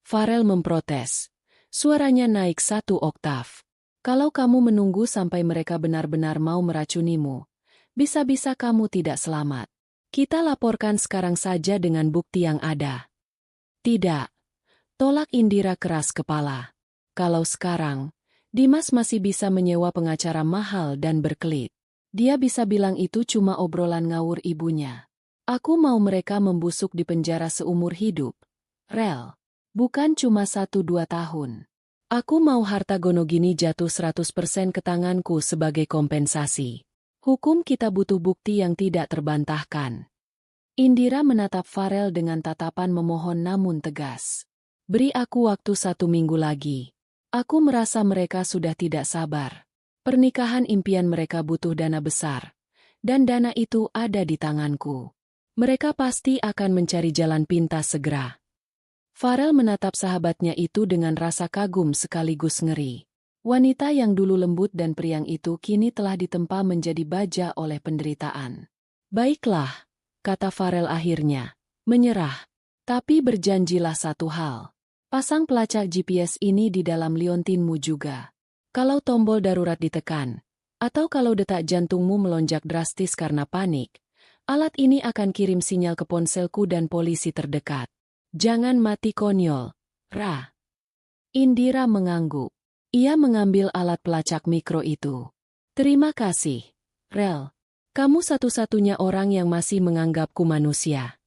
S1: Farel memprotes. Suaranya naik 1 oktav. Kalau kamu menunggu sampai mereka benar-benar mau meracunimu, bisa-bisa kamu tidak selamat. Kita laporkan sekarang saja dengan bukti yang ada. Tidak. Tolak Indira keras kepala. Kalau sekarang, Dimas masih bisa menyewa pengacara mahal dan berkelit. Dia bisa bilang itu cuma obrolan ngawur ibunya. Aku mau mereka membusuk di penjara seumur hidup, Rel. Bukan cuma 1-2 tahun. Aku mau harta Gonogini jatuh 100% ke tanganku sebagai kompensasi. Hukum kita butuh bukti yang tidak terbantahkan. Indira menatap Farel dengan tatapan memohon namun tegas. Beri aku waktu 1 minggu lagi. Aku merasa mereka sudah tidak sabar. Pernikahan impian mereka butuh dana besar. Dan dana itu ada di tanganku. Mereka pasti akan mencari jalan pintas segera. Farel menatap sahabatnya itu dengan rasa kagum sekaligus ngeri. Wanita yang dulu lembut dan periang itu kini telah ditempa menjadi baja oleh penderitaan. Baiklah, kata Farel akhirnya, menyerah. Tapi berjanjilah satu hal. Pasang pelacak GPS ini di dalam liontinmu juga. Kalau tombol darurat ditekan, atau kalau detak jantungmu melonjak drastis karena panik, alat ini akan kirim sinyal ke ponselku dan polisi terdekat. Jangan mati konyol, Ra. Indira mengangguk. Ia mengambil alat pelacak mikro itu. Terima kasih, Rel. Kamu satu-satunya orang yang masih menganggapku manusia.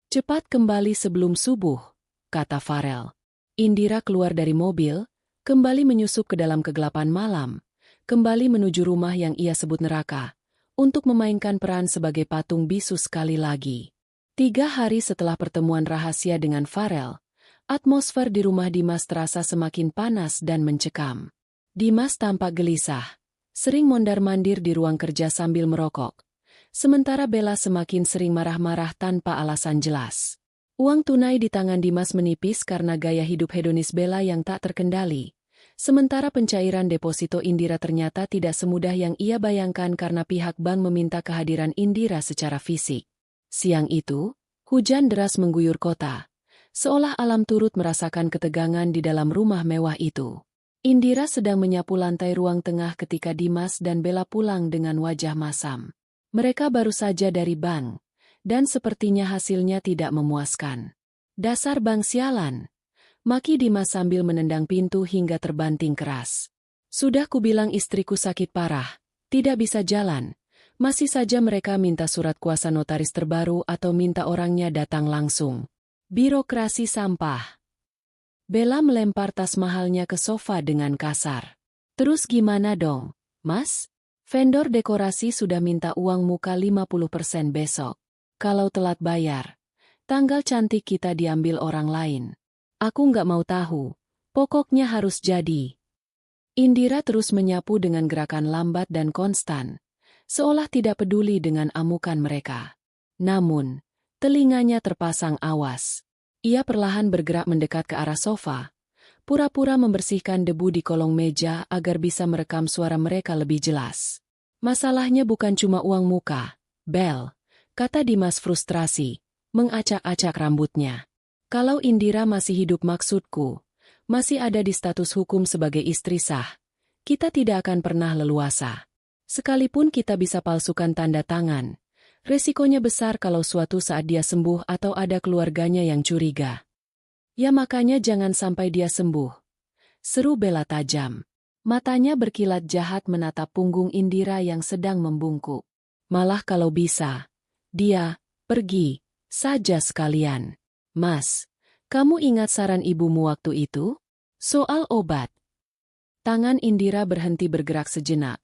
S1: Cepat kembali sebelum subuh, kata Farel. Indira keluar dari mobil, kembali menyusup ke dalam kegelapan malam, kembali menuju rumah yang ia sebut neraka, untuk memainkan peran sebagai patung bisu sekali lagi. 3 hari setelah pertemuan rahasia dengan Farel, atmosfer di rumah Dimas terasa semakin panas dan mencekam. Dimas tampak gelisah, sering mondar-mandir di ruang kerja sambil merokok. Sementara Bella semakin sering marah-marah tanpa alasan jelas. Uang tunai di tangan Dimas menipis karena gaya hidup hedonis Bella yang tak terkendali. Sementara pencairan deposito Indira ternyata tidak semudah yang ia bayangkan karena pihak bank meminta kehadiran Indira secara fisik. Siang itu, hujan deras mengguyur kota. Seolah alam turut merasakan ketegangan di dalam rumah mewah itu. Indira sedang menyapu lantai ruang tengah ketika Dimas dan Bella pulang dengan wajah masam. Mereka baru saja dari bank, dan sepertinya hasilnya tidak memuaskan. Dasar bank sialan, maki Dimas sambil menendang pintu hingga terbanting keras. Sudah kubilang istriku sakit parah, tidak bisa jalan. Masih saja mereka minta surat kuasa notaris terbaru atau minta orangnya datang langsung. Birokrasi sampah. Bella melempar tas mahalnya ke sofa dengan kasar. Terus gimana dong, Mas? Vendor dekorasi sudah minta uang muka 50% besok. Kalau telat bayar, tanggal cantik kita diambil orang lain. Aku nggak mau tahu, pokoknya harus jadi. Indira terus menyapu dengan gerakan lambat dan konstan, seolah tidak peduli dengan amukan mereka. Namun, telinganya terpasang awas. Ia perlahan bergerak mendekat ke arah sofa, pura-pura membersihkan debu di kolong meja agar bisa merekam suara mereka lebih jelas. Masalahnya bukan cuma uang muka, Bel, kata Dimas frustrasi, mengacak-acak rambutnya. Kalau Indira masih hidup maksudku, masih ada di status hukum sebagai istri sah, kita tidak akan pernah leluasa. Sekalipun kita bisa palsukan tanda tangan, resikonya besar kalau suatu saat dia sembuh atau ada keluarganya yang curiga. Ya makanya jangan sampai dia sembuh, seru Bella tajam. Matanya berkilat jahat menatap punggung Indira yang sedang membungkuk. Malah kalau bisa, dia pergi saja sekalian. Mas, kamu ingat saran ibumu waktu itu? Soal obat. Tangan Indira berhenti bergerak sejenak,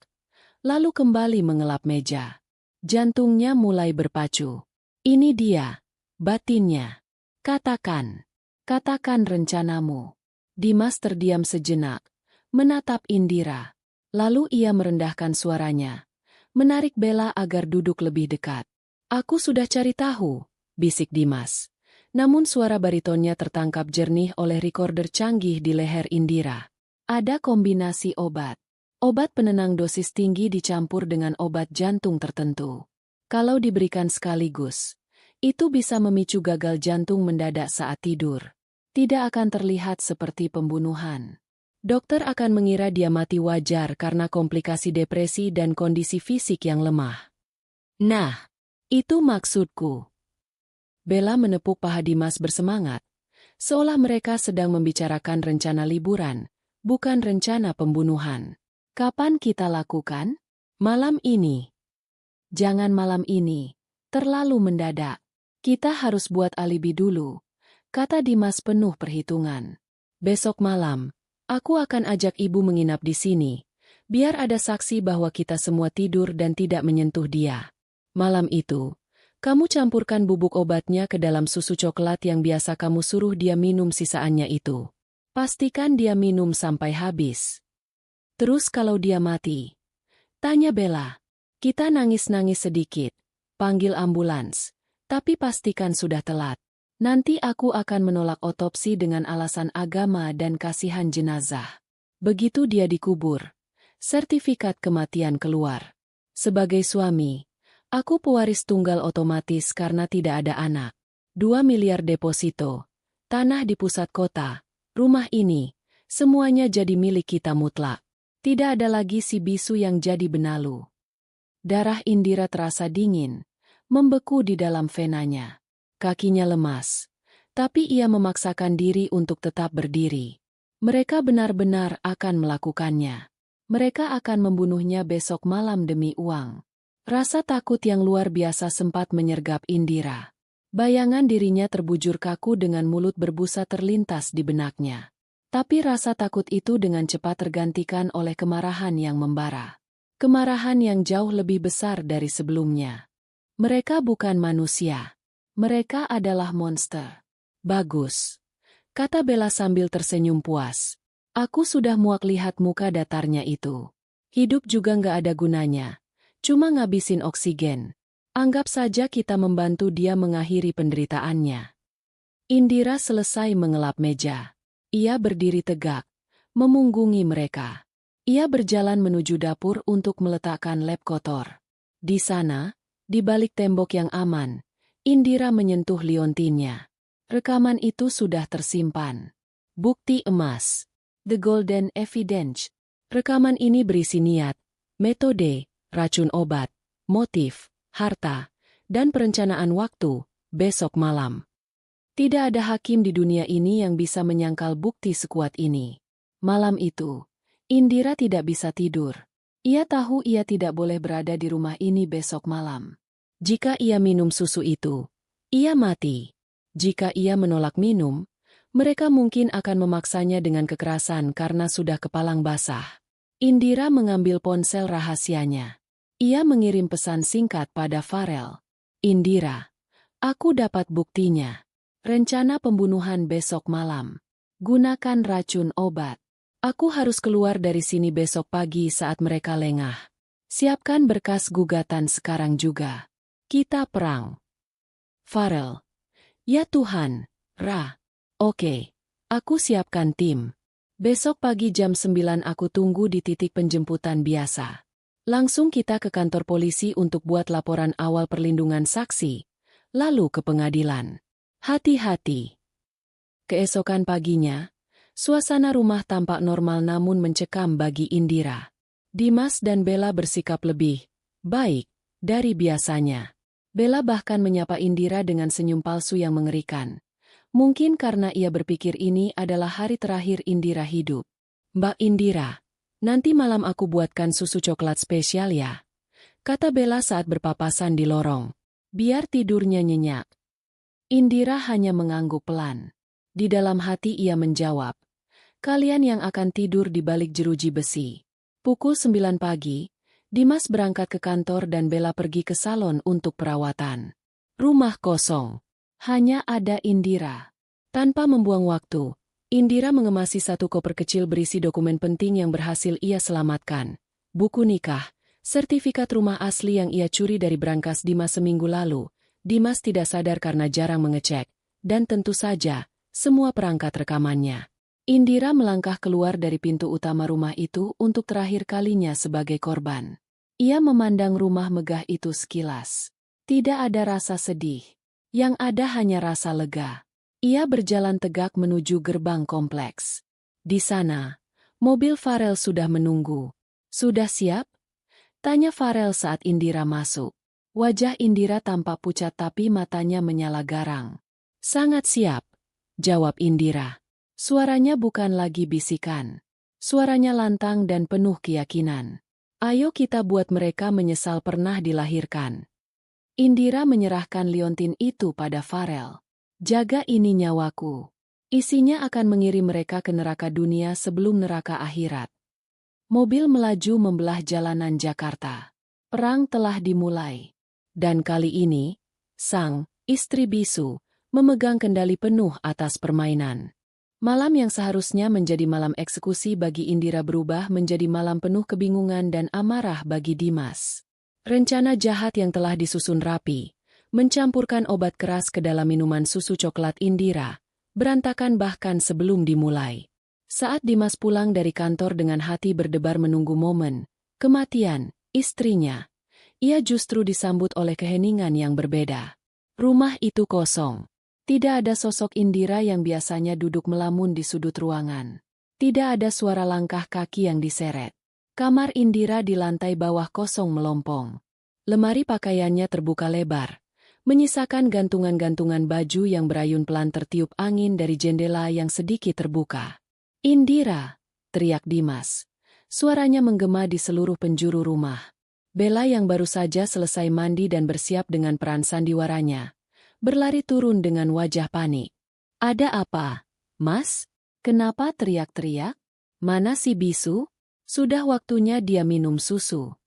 S1: lalu kembali mengelap meja. Jantungnya mulai berpacu. Ini dia, batinnya. Katakan rencanamu. Dimas terdiam sejenak, menatap Indira. Lalu ia merendahkan suaranya, menarik Bella agar duduk lebih dekat. Aku sudah cari tahu, bisik Dimas. Namun suara baritonnya tertangkap jernih oleh recorder canggih di leher Indira. Ada kombinasi obat. Obat penenang dosis tinggi dicampur dengan obat jantung tertentu. Kalau diberikan sekaligus, itu bisa memicu gagal jantung mendadak saat tidur. Tidak akan terlihat seperti pembunuhan. Dokter akan mengira dia mati wajar karena komplikasi depresi dan kondisi fisik yang lemah. Nah, itu maksudku. Bella menepuk paha Dimas bersemangat, seolah mereka sedang membicarakan rencana liburan, bukan rencana pembunuhan. Kapan kita lakukan? Malam ini. Jangan malam ini, terlalu mendadak. Kita harus buat alibi dulu, kata Dimas penuh perhitungan. Besok malam, aku akan ajak ibu menginap di sini, biar ada saksi bahwa kita semua tidur dan tidak menyentuh dia. Malam itu, Kamu campurkan bubuk obatnya ke dalam susu coklat yang biasa kamu suruh dia minum sisaannya itu. Pastikan dia minum sampai habis. Terus kalau dia mati? Tanya Bella. Kita nangis-nangis sedikit. Panggil ambulans. Tapi pastikan sudah telat. Nanti aku akan menolak otopsi dengan alasan agama dan kasihan jenazah. Begitu dia dikubur, sertifikat kematian keluar. Sebagai suami, aku pewaris tunggal otomatis karena tidak ada anak. 2 miliar deposito, tanah di pusat kota, rumah ini, semuanya jadi milik kita mutlak. Tidak ada lagi si bisu yang jadi benalu. Darah Indira terasa dingin, membeku di dalam venanya. Kakinya lemas, tapi ia memaksakan diri untuk tetap berdiri. Mereka benar-benar akan melakukannya. Mereka akan membunuhnya besok malam demi uang. Rasa takut yang luar biasa sempat menyergap Indira. Bayangan dirinya terbujur kaku dengan mulut berbusa terlintas di benaknya. Tapi rasa takut itu dengan cepat tergantikan oleh kemarahan yang membara. Kemarahan yang jauh lebih besar dari sebelumnya. Mereka bukan manusia. Mereka adalah monster. Bagus, kata Bella sambil tersenyum puas. Aku sudah muak lihat muka datarnya itu. Hidup juga nggak ada gunanya. Cuma ngabisin oksigen. Anggap saja kita membantu dia mengakhiri penderitaannya. Indira selesai mengelap meja. Ia berdiri tegak, memunggungi mereka. Ia berjalan menuju dapur untuk meletakkan lap kotor. Di sana, di balik tembok yang aman, Indira menyentuh liontinnya. Rekaman itu sudah tersimpan. Bukti emas. The Golden Evidence. Rekaman ini berisi niat, metode, racun obat, motif, harta, dan perencanaan waktu, besok malam. Tidak ada hakim di dunia ini yang bisa menyangkal bukti sekuat ini. Malam itu, Indira tidak bisa tidur. Ia tahu ia tidak boleh berada di rumah ini besok malam. Jika ia minum susu itu, ia mati. Jika ia menolak minum, mereka mungkin akan memaksanya dengan kekerasan karena sudah kepalang basah. Indira mengambil ponsel rahasianya. Ia mengirim pesan singkat pada Farel. Indira, aku dapat buktinya. Rencana pembunuhan besok malam. Gunakan racun obat. Aku harus keluar dari sini besok pagi saat mereka lengah. Siapkan berkas gugatan sekarang juga. Kita perang. Farel. Ya Tuhan, Ra. Oke, aku siapkan tim. Besok pagi jam 9 aku tunggu di titik penjemputan biasa. Langsung kita ke kantor polisi untuk buat laporan awal perlindungan saksi, lalu ke pengadilan. Hati-hati. Keesokan paginya, suasana rumah tampak normal namun mencekam bagi Indira. Dimas dan Bella bersikap lebih baik dari biasanya. Bella bahkan menyapa Indira dengan senyum palsu yang mengerikan. Mungkin karena ia berpikir ini adalah hari terakhir Indira hidup. Mbak Indira, nanti malam aku buatkan susu coklat spesial ya, kata Bella saat berpapasan di lorong. Biar tidurnya nyenyak. Indira hanya mengangguk pelan. Di dalam hati ia menjawab, kalian yang akan tidur di balik jeruji besi. Pukul 9 pagi, Dimas berangkat ke kantor dan Bella pergi ke salon untuk perawatan. Rumah kosong. Hanya ada Indira. Tanpa membuang waktu, Indira mengemasi satu koper kecil berisi dokumen penting yang berhasil ia selamatkan. Buku nikah, sertifikat rumah asli yang ia curi dari brankas Dimas seminggu lalu. Dimas tidak sadar karena jarang mengecek, dan tentu saja, semua perangkat rekamannya. Indira melangkah keluar dari pintu utama rumah itu untuk terakhir kalinya sebagai korban. Ia memandang rumah megah itu sekilas. Tidak ada rasa sedih. Yang ada hanya rasa lega. Ia berjalan tegak menuju gerbang kompleks. Di sana, mobil Farel sudah menunggu. Sudah siap? Tanya Farel saat Indira masuk. Wajah Indira tampak pucat tapi matanya menyala garang. Sangat siap, jawab Indira. Suaranya bukan lagi bisikan. Suaranya lantang dan penuh keyakinan. Ayo kita buat mereka menyesal pernah dilahirkan. Indira menyerahkan liontin itu pada Farel. Jaga ini nyawaku. Isinya akan mengirim mereka ke neraka dunia sebelum neraka akhirat. Mobil melaju membelah jalanan Jakarta. Perang telah dimulai. Dan kali ini, sang istri bisu, memegang kendali penuh atas permainan. Malam yang seharusnya menjadi malam eksekusi bagi Indira berubah menjadi malam penuh kebingungan dan amarah bagi Dimas. Rencana jahat yang telah disusun rapi, mencampurkan obat keras ke dalam minuman susu coklat Indira, berantakan bahkan sebelum dimulai. Saat Dimas pulang dari kantor dengan hati berdebar menunggu momen kematian istrinya, ia justru disambut oleh keheningan yang berbeda. Rumah itu kosong. Tidak ada sosok Indira yang biasanya duduk melamun di sudut ruangan. Tidak ada suara langkah kaki yang diseret. Kamar Indira di lantai bawah kosong melompong. Lemari pakaiannya terbuka lebar, menyisakan gantungan-gantungan baju yang berayun pelan tertiup angin dari jendela yang sedikit terbuka. "Indira!" teriak Dimas. Suaranya menggema di seluruh penjuru rumah. Bella yang baru saja selesai mandi dan bersiap dengan peran sandiwaranya, berlari turun dengan wajah panik. "Ada apa, Mas? Kenapa teriak-teriak? Mana si bisu? Sudah waktunya dia minum susu."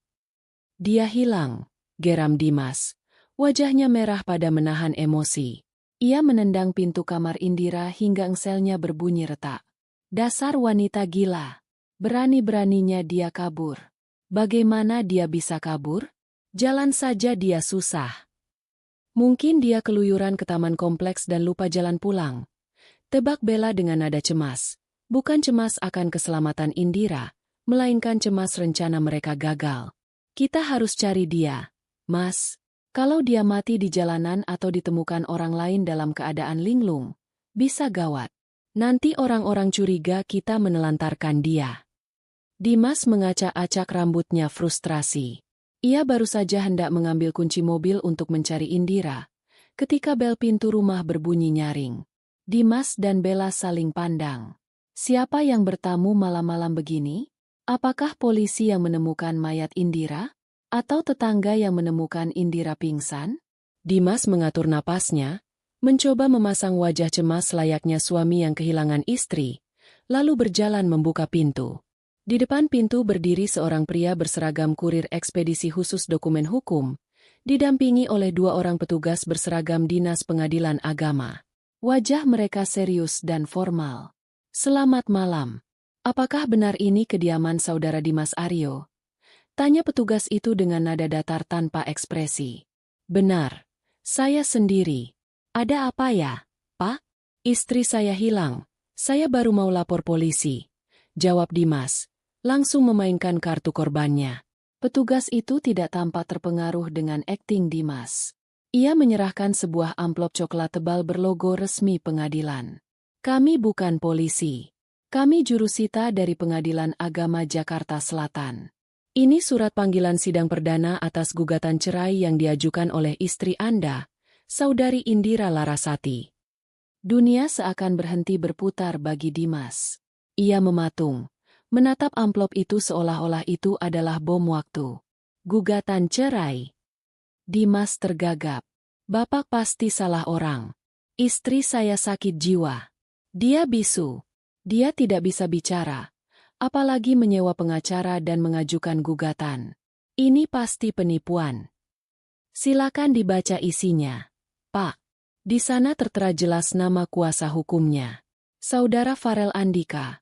S1: "Dia hilang," geram Dimas. Wajahnya merah pada menahan emosi. Ia menendang pintu kamar Indira hingga engselnya berbunyi retak. Dasar wanita gila. Berani-beraninya dia kabur. Bagaimana dia bisa kabur? Jalan saja dia susah. Mungkin dia keluyuran ke taman kompleks dan lupa jalan pulang. Tebak Bella dengan nada cemas. Bukan cemas akan keselamatan Indira, melainkan cemas rencana mereka gagal. "Kita harus cari dia, Mas. Kalau dia mati di jalanan atau ditemukan orang lain dalam keadaan linglung, bisa gawat. Nanti orang-orang curiga kita menelantarkan dia." Dimas mengacak-acak rambutnya frustrasi. Ia baru saja hendak mengambil kunci mobil untuk mencari Indira, ketika bel pintu rumah berbunyi nyaring. Dimas dan Bella saling pandang. Siapa yang bertamu malam-malam begini? Apakah polisi yang menemukan mayat Indira? Atau tetangga yang menemukan Indira pingsan? Dimas mengatur napasnya, mencoba memasang wajah cemas layaknya suami yang kehilangan istri, lalu berjalan membuka pintu. Di depan pintu berdiri seorang pria berseragam kurir ekspedisi khusus dokumen hukum, didampingi oleh 2 orang petugas berseragam dinas pengadilan agama. Wajah mereka serius dan formal. "Selamat malam. Apakah benar ini kediaman saudara Dimas Aryo?" tanya petugas itu dengan nada datar tanpa ekspresi. "Benar. Saya sendiri." "Ada apa ya, Pak?" "Istri saya hilang. Saya baru mau lapor polisi," jawab Dimas, langsung memainkan kartu korbannya. Petugas itu tidak tampak terpengaruh dengan akting Dimas. Ia menyerahkan sebuah amplop coklat tebal berlogo resmi pengadilan. "Kami bukan polisi. Kami jurusita dari Pengadilan Agama Jakarta Selatan. Ini surat panggilan sidang perdana atas gugatan cerai yang diajukan oleh istri Anda, Saudari Indira Larasati." Dunia seakan berhenti berputar bagi Dimas. Ia mematung, menatap amplop itu seolah-olah itu adalah bom waktu. "Gugatan cerai." Dimas tergagap. "Bapak pasti salah orang. Istri saya sakit jiwa. Dia bisu. Dia tidak bisa bicara. Apalagi menyewa pengacara dan mengajukan gugatan. Ini pasti penipuan." "Silakan dibaca isinya, Pak." Di sana tertera jelas nama kuasa hukumnya. Saudara Farel Andika.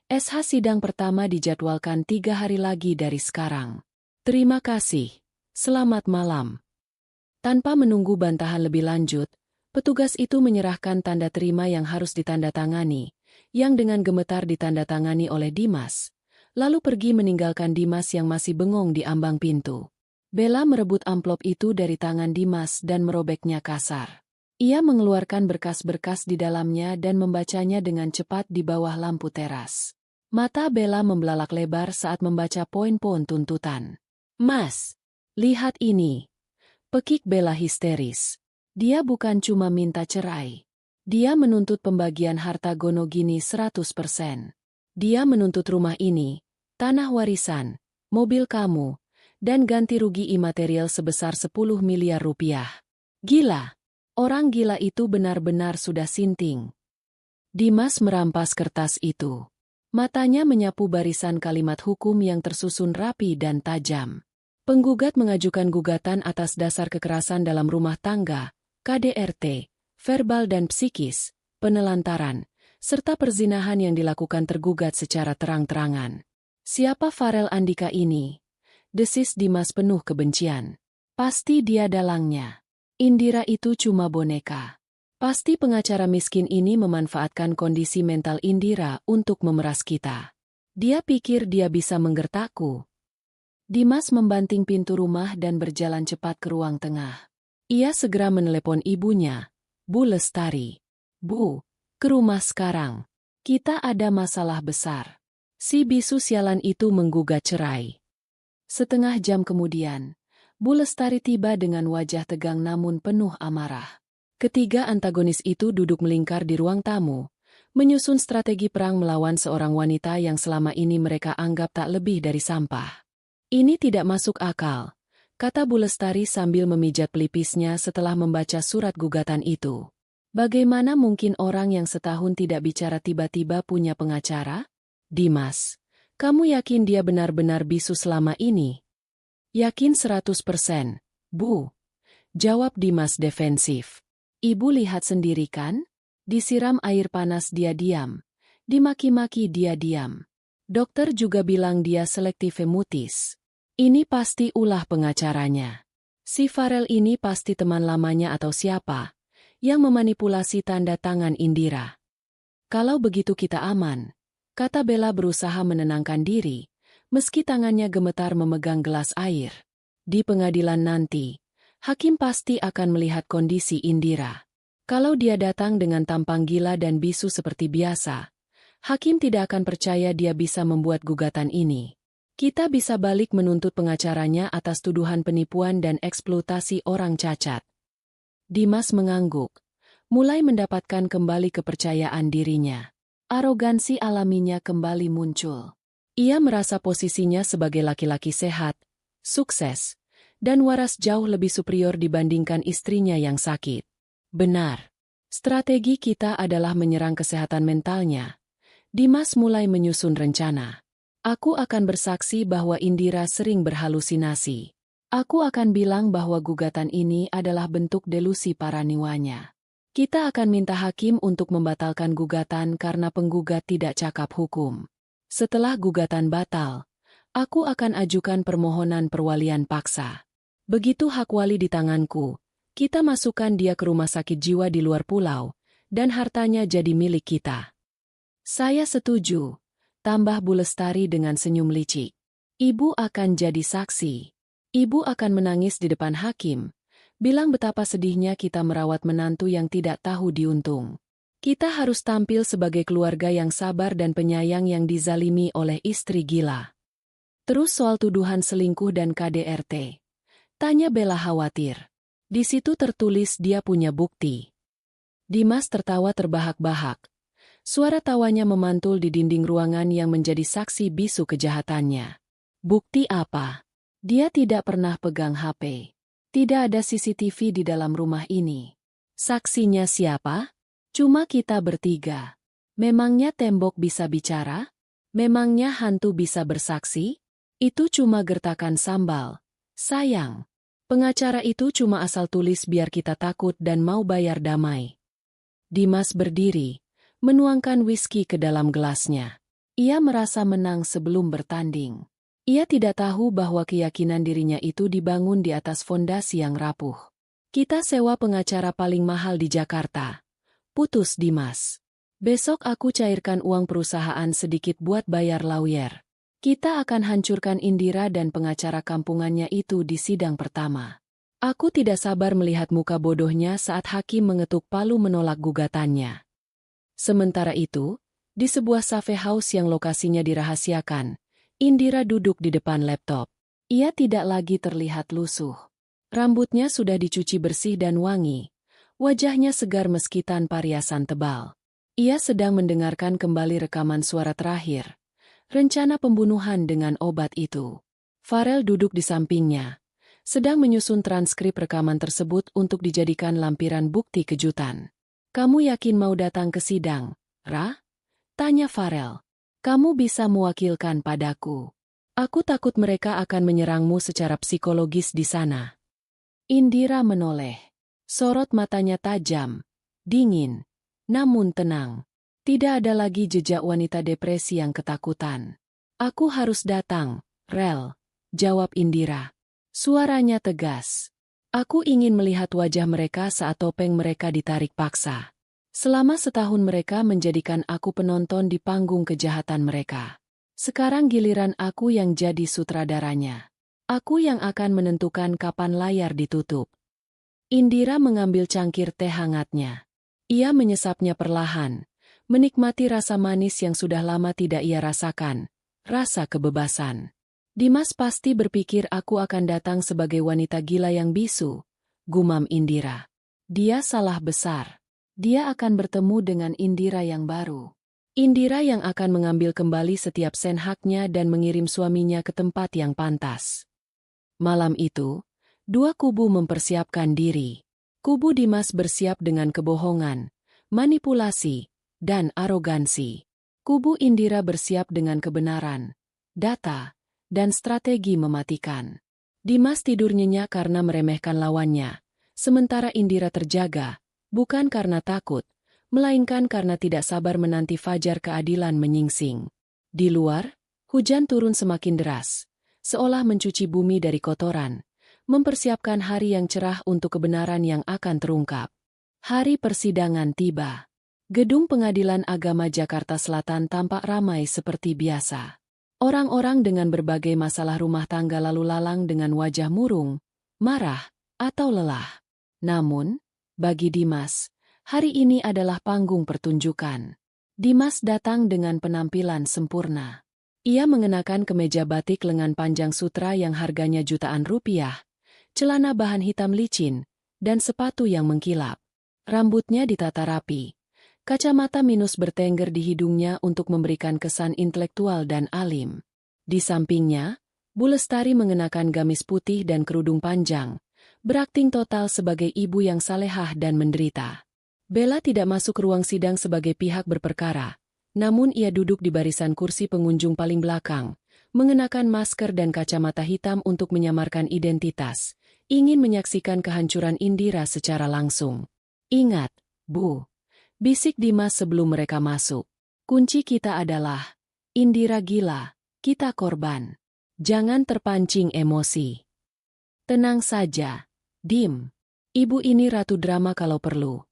S1: SH sidang pertama dijadwalkan 3 hari lagi dari sekarang. "Terima kasih. Selamat malam." Tanpa menunggu bantahan lebih lanjut, petugas itu menyerahkan tanda terima yang harus ditandatangani, yang dengan gemetar ditandatangani oleh Dimas, lalu pergi meninggalkan Dimas yang masih bengong di ambang pintu. Bella merebut amplop itu dari tangan Dimas dan merobeknya kasar. Ia mengeluarkan berkas-berkas di dalamnya dan membacanya dengan cepat di bawah lampu teras. Mata Bella membelalak lebar saat membaca poin-poin tuntutan. "Mas, lihat ini." Pekik Bella histeris. Dia bukan cuma minta cerai. Dia menuntut pembagian harta Gonogini 100%. Dia menuntut rumah ini, tanah warisan, mobil kamu, dan ganti rugi imaterial sebesar 10 miliar rupiah. Gila. Orang gila itu benar-benar sudah sinting. Dimas merampas kertas itu. Matanya menyapu barisan kalimat hukum yang tersusun rapi dan tajam. Penggugat mengajukan gugatan atas dasar kekerasan dalam rumah tangga, KDRT, verbal dan psikis, penelantaran, serta perzinahan yang dilakukan tergugat secara terang-terangan. Siapa Farel Andika ini? Desis Dimas penuh kebencian. Pasti dia dalangnya. Indira itu cuma boneka. Pasti pengacara miskin ini memanfaatkan kondisi mental Indira untuk memeras kita. Dia pikir dia bisa menggertakku. Dimas membanting pintu rumah dan berjalan cepat ke ruang tengah. Ia segera menelepon ibunya, Bu Lestari. Bu, ke rumah sekarang. Kita ada masalah besar. Si bisu sialan itu menggugat cerai. Setengah jam kemudian, Bu Lestari tiba dengan wajah tegang namun penuh amarah. Ketiga antagonis itu duduk melingkar di ruang tamu, menyusun strategi perang melawan seorang wanita yang selama ini mereka anggap tak lebih dari sampah. Ini tidak masuk akal, kata Bu Lestari sambil memijat pelipisnya setelah membaca surat gugatan itu. Bagaimana mungkin orang yang setahun tidak bicara tiba-tiba punya pengacara? Dimas, kamu yakin dia benar-benar bisu selama ini? Yakin 100%, Bu. Jawab Dimas defensif. Ibu lihat sendiri kan? Disiram air panas dia diam. Dimaki-maki dia diam. Dokter juga bilang dia selektif mutis. Ini pasti ulah pengacaranya. Si Farel ini pasti teman lamanya atau siapa yang memanipulasi tanda tangan Indira. Kalau begitu kita aman, kata Bella berusaha menenangkan diri, meski tangannya gemetar memegang gelas air. Di pengadilan nanti, hakim pasti akan melihat kondisi Indira. Kalau dia datang dengan tampang gila dan bisu seperti biasa, hakim tidak akan percaya dia bisa membuat gugatan ini. Kita bisa balik menuntut pengacaranya atas tuduhan penipuan dan eksploitasi orang cacat. Dimas mengangguk, mulai mendapatkan kembali kepercayaan dirinya. Arogansi alaminya kembali muncul. Ia merasa posisinya sebagai laki-laki sehat, sukses, dan waras jauh lebih superior dibandingkan istrinya yang sakit. Benar. Strategi kita adalah menyerang kesehatan mentalnya. Dimas mulai menyusun rencana. Aku akan bersaksi bahwa Indira sering berhalusinasi. Aku akan bilang bahwa gugatan ini adalah bentuk delusi paraniwanya. Kita akan minta hakim untuk membatalkan gugatan karena penggugat tidak cakap hukum. Setelah gugatan batal, aku akan ajukan permohonan perwalian paksa. Begitu hak wali di tanganku, kita masukkan dia ke rumah sakit jiwa di luar pulau, dan hartanya jadi milik kita. Saya setuju. Tambah Bu Lestari dengan senyum licik. Ibu akan jadi saksi. Ibu akan menangis di depan hakim, bilang betapa sedihnya kita merawat menantu yang tidak tahu diuntung. Kita harus tampil sebagai keluarga yang sabar dan penyayang yang dizalimi oleh istri gila. Terus soal tuduhan selingkuh dan KDRT. Tanya Bella khawatir. Di situ tertulis dia punya bukti. Dimas tertawa terbahak-bahak. Suara tawanya memantul di dinding ruangan yang menjadi saksi bisu kejahatannya. Bukti apa? Dia tidak pernah pegang HP. Tidak ada CCTV di dalam rumah ini. Saksinya siapa? Cuma kita bertiga. Memangnya tembok bisa bicara? Memangnya hantu bisa bersaksi? Itu cuma gertakan sambal. Sayang. Pengacara itu cuma asal tulis biar kita takut dan mau bayar damai. Dimas berdiri, menuangkan whisky ke dalam gelasnya. Ia merasa menang sebelum bertanding. Ia tidak tahu bahwa keyakinan dirinya itu dibangun di atas fondasi yang rapuh. Kita sewa pengacara paling mahal di Jakarta. Putus Dimas. Besok aku cairkan uang perusahaan sedikit buat bayar lawyer. Kita akan hancurkan Indira dan pengacara kampungannya itu di sidang pertama. Aku tidak sabar melihat muka bodohnya saat hakim mengetuk palu menolak gugatannya. Sementara itu, di sebuah cafe house yang lokasinya dirahasiakan, Indira duduk di depan laptop. Ia tidak lagi terlihat lusuh. Rambutnya sudah dicuci bersih dan wangi. Wajahnya segar meski tanpa riasan tebal. Ia sedang mendengarkan kembali rekaman suara terakhir. Rencana pembunuhan dengan obat itu. Farel duduk di sampingnya, sedang menyusun transkrip rekaman tersebut untuk dijadikan lampiran bukti kejutan. Kamu yakin mau datang ke sidang, Ra? Tanya Farel. Kamu bisa mewakilkan padaku. Aku takut mereka akan menyerangmu secara psikologis di sana. Indira menoleh. Sorot matanya tajam, dingin, namun tenang. Tidak ada lagi jejak wanita depresi yang ketakutan. Aku harus datang, Rel, jawab Indira. Suaranya tegas. Aku ingin melihat wajah mereka saat topeng mereka ditarik paksa. Selama setahun mereka menjadikan aku penonton di panggung kejahatan mereka. Sekarang giliran aku yang jadi sutradaranya. Aku yang akan menentukan kapan layar ditutup. Indira mengambil cangkir teh hangatnya. Ia menyesapnya perlahan, menikmati rasa manis yang sudah lama tidak ia rasakan, rasa kebebasan. Dimas pasti berpikir aku akan datang sebagai wanita gila yang bisu, gumam Indira. Dia salah besar. Dia akan bertemu dengan Indira yang baru. Indira yang akan mengambil kembali setiap sen haknya dan mengirim suaminya ke tempat yang pantas. Malam itu, dua kubu mempersiapkan diri. Kubu Dimas bersiap dengan kebohongan, manipulasi, dan arogansi. Kubu Indira bersiap dengan kebenaran, data, dan strategi mematikan. Dimas tidur nyenyak karena meremehkan lawannya, sementara Indira terjaga, bukan karena takut, melainkan karena tidak sabar menanti fajar keadilan menyingsing. Di luar, hujan turun semakin deras, seolah mencuci bumi dari kotoran, mempersiapkan hari yang cerah untuk kebenaran yang akan terungkap. Hari persidangan tiba. Gedung Pengadilan Agama Jakarta Selatan tampak ramai seperti biasa. Orang-orang dengan berbagai masalah rumah tangga lalu lalang dengan wajah murung, marah, atau lelah. Namun, bagi Dimas, hari ini adalah panggung pertunjukan. Dimas datang dengan penampilan sempurna. Ia mengenakan kemeja batik lengan panjang sutra yang harganya jutaan rupiah, celana bahan hitam licin, dan sepatu yang mengkilap. Rambutnya ditata rapi. Kacamata minus bertengger di hidungnya untuk memberikan kesan intelektual dan alim. Di sampingnya, Bu Lestari mengenakan gamis putih dan kerudung panjang, berakting total sebagai ibu yang salehah dan menderita. Bella tidak masuk ruang sidang sebagai pihak berperkara, namun ia duduk di barisan kursi pengunjung paling belakang, mengenakan masker dan kacamata hitam untuk menyamarkan identitas, ingin menyaksikan kehancuran Indira secara langsung. Ingat, Bu, bisik Dimas sebelum mereka masuk. Kunci kita adalah, Indira gila, kita korban. Jangan terpancing emosi. Tenang saja, Dim. Ibu ini ratu drama kalau perlu.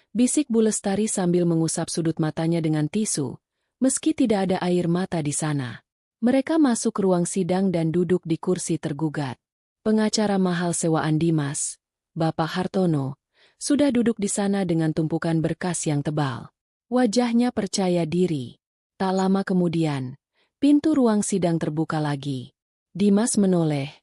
S1: Bisik Bu Lestari sambil mengusap sudut matanya dengan tisu, meski tidak ada air mata di sana. Mereka masuk ruang sidang dan duduk di kursi tergugat. Pengacara mahal sewaan Dimas, Bapak Hartono, sudah duduk di sana dengan tumpukan berkas yang tebal. Wajahnya percaya diri. Tak lama kemudian, pintu ruang sidang terbuka lagi. Dimas menoleh,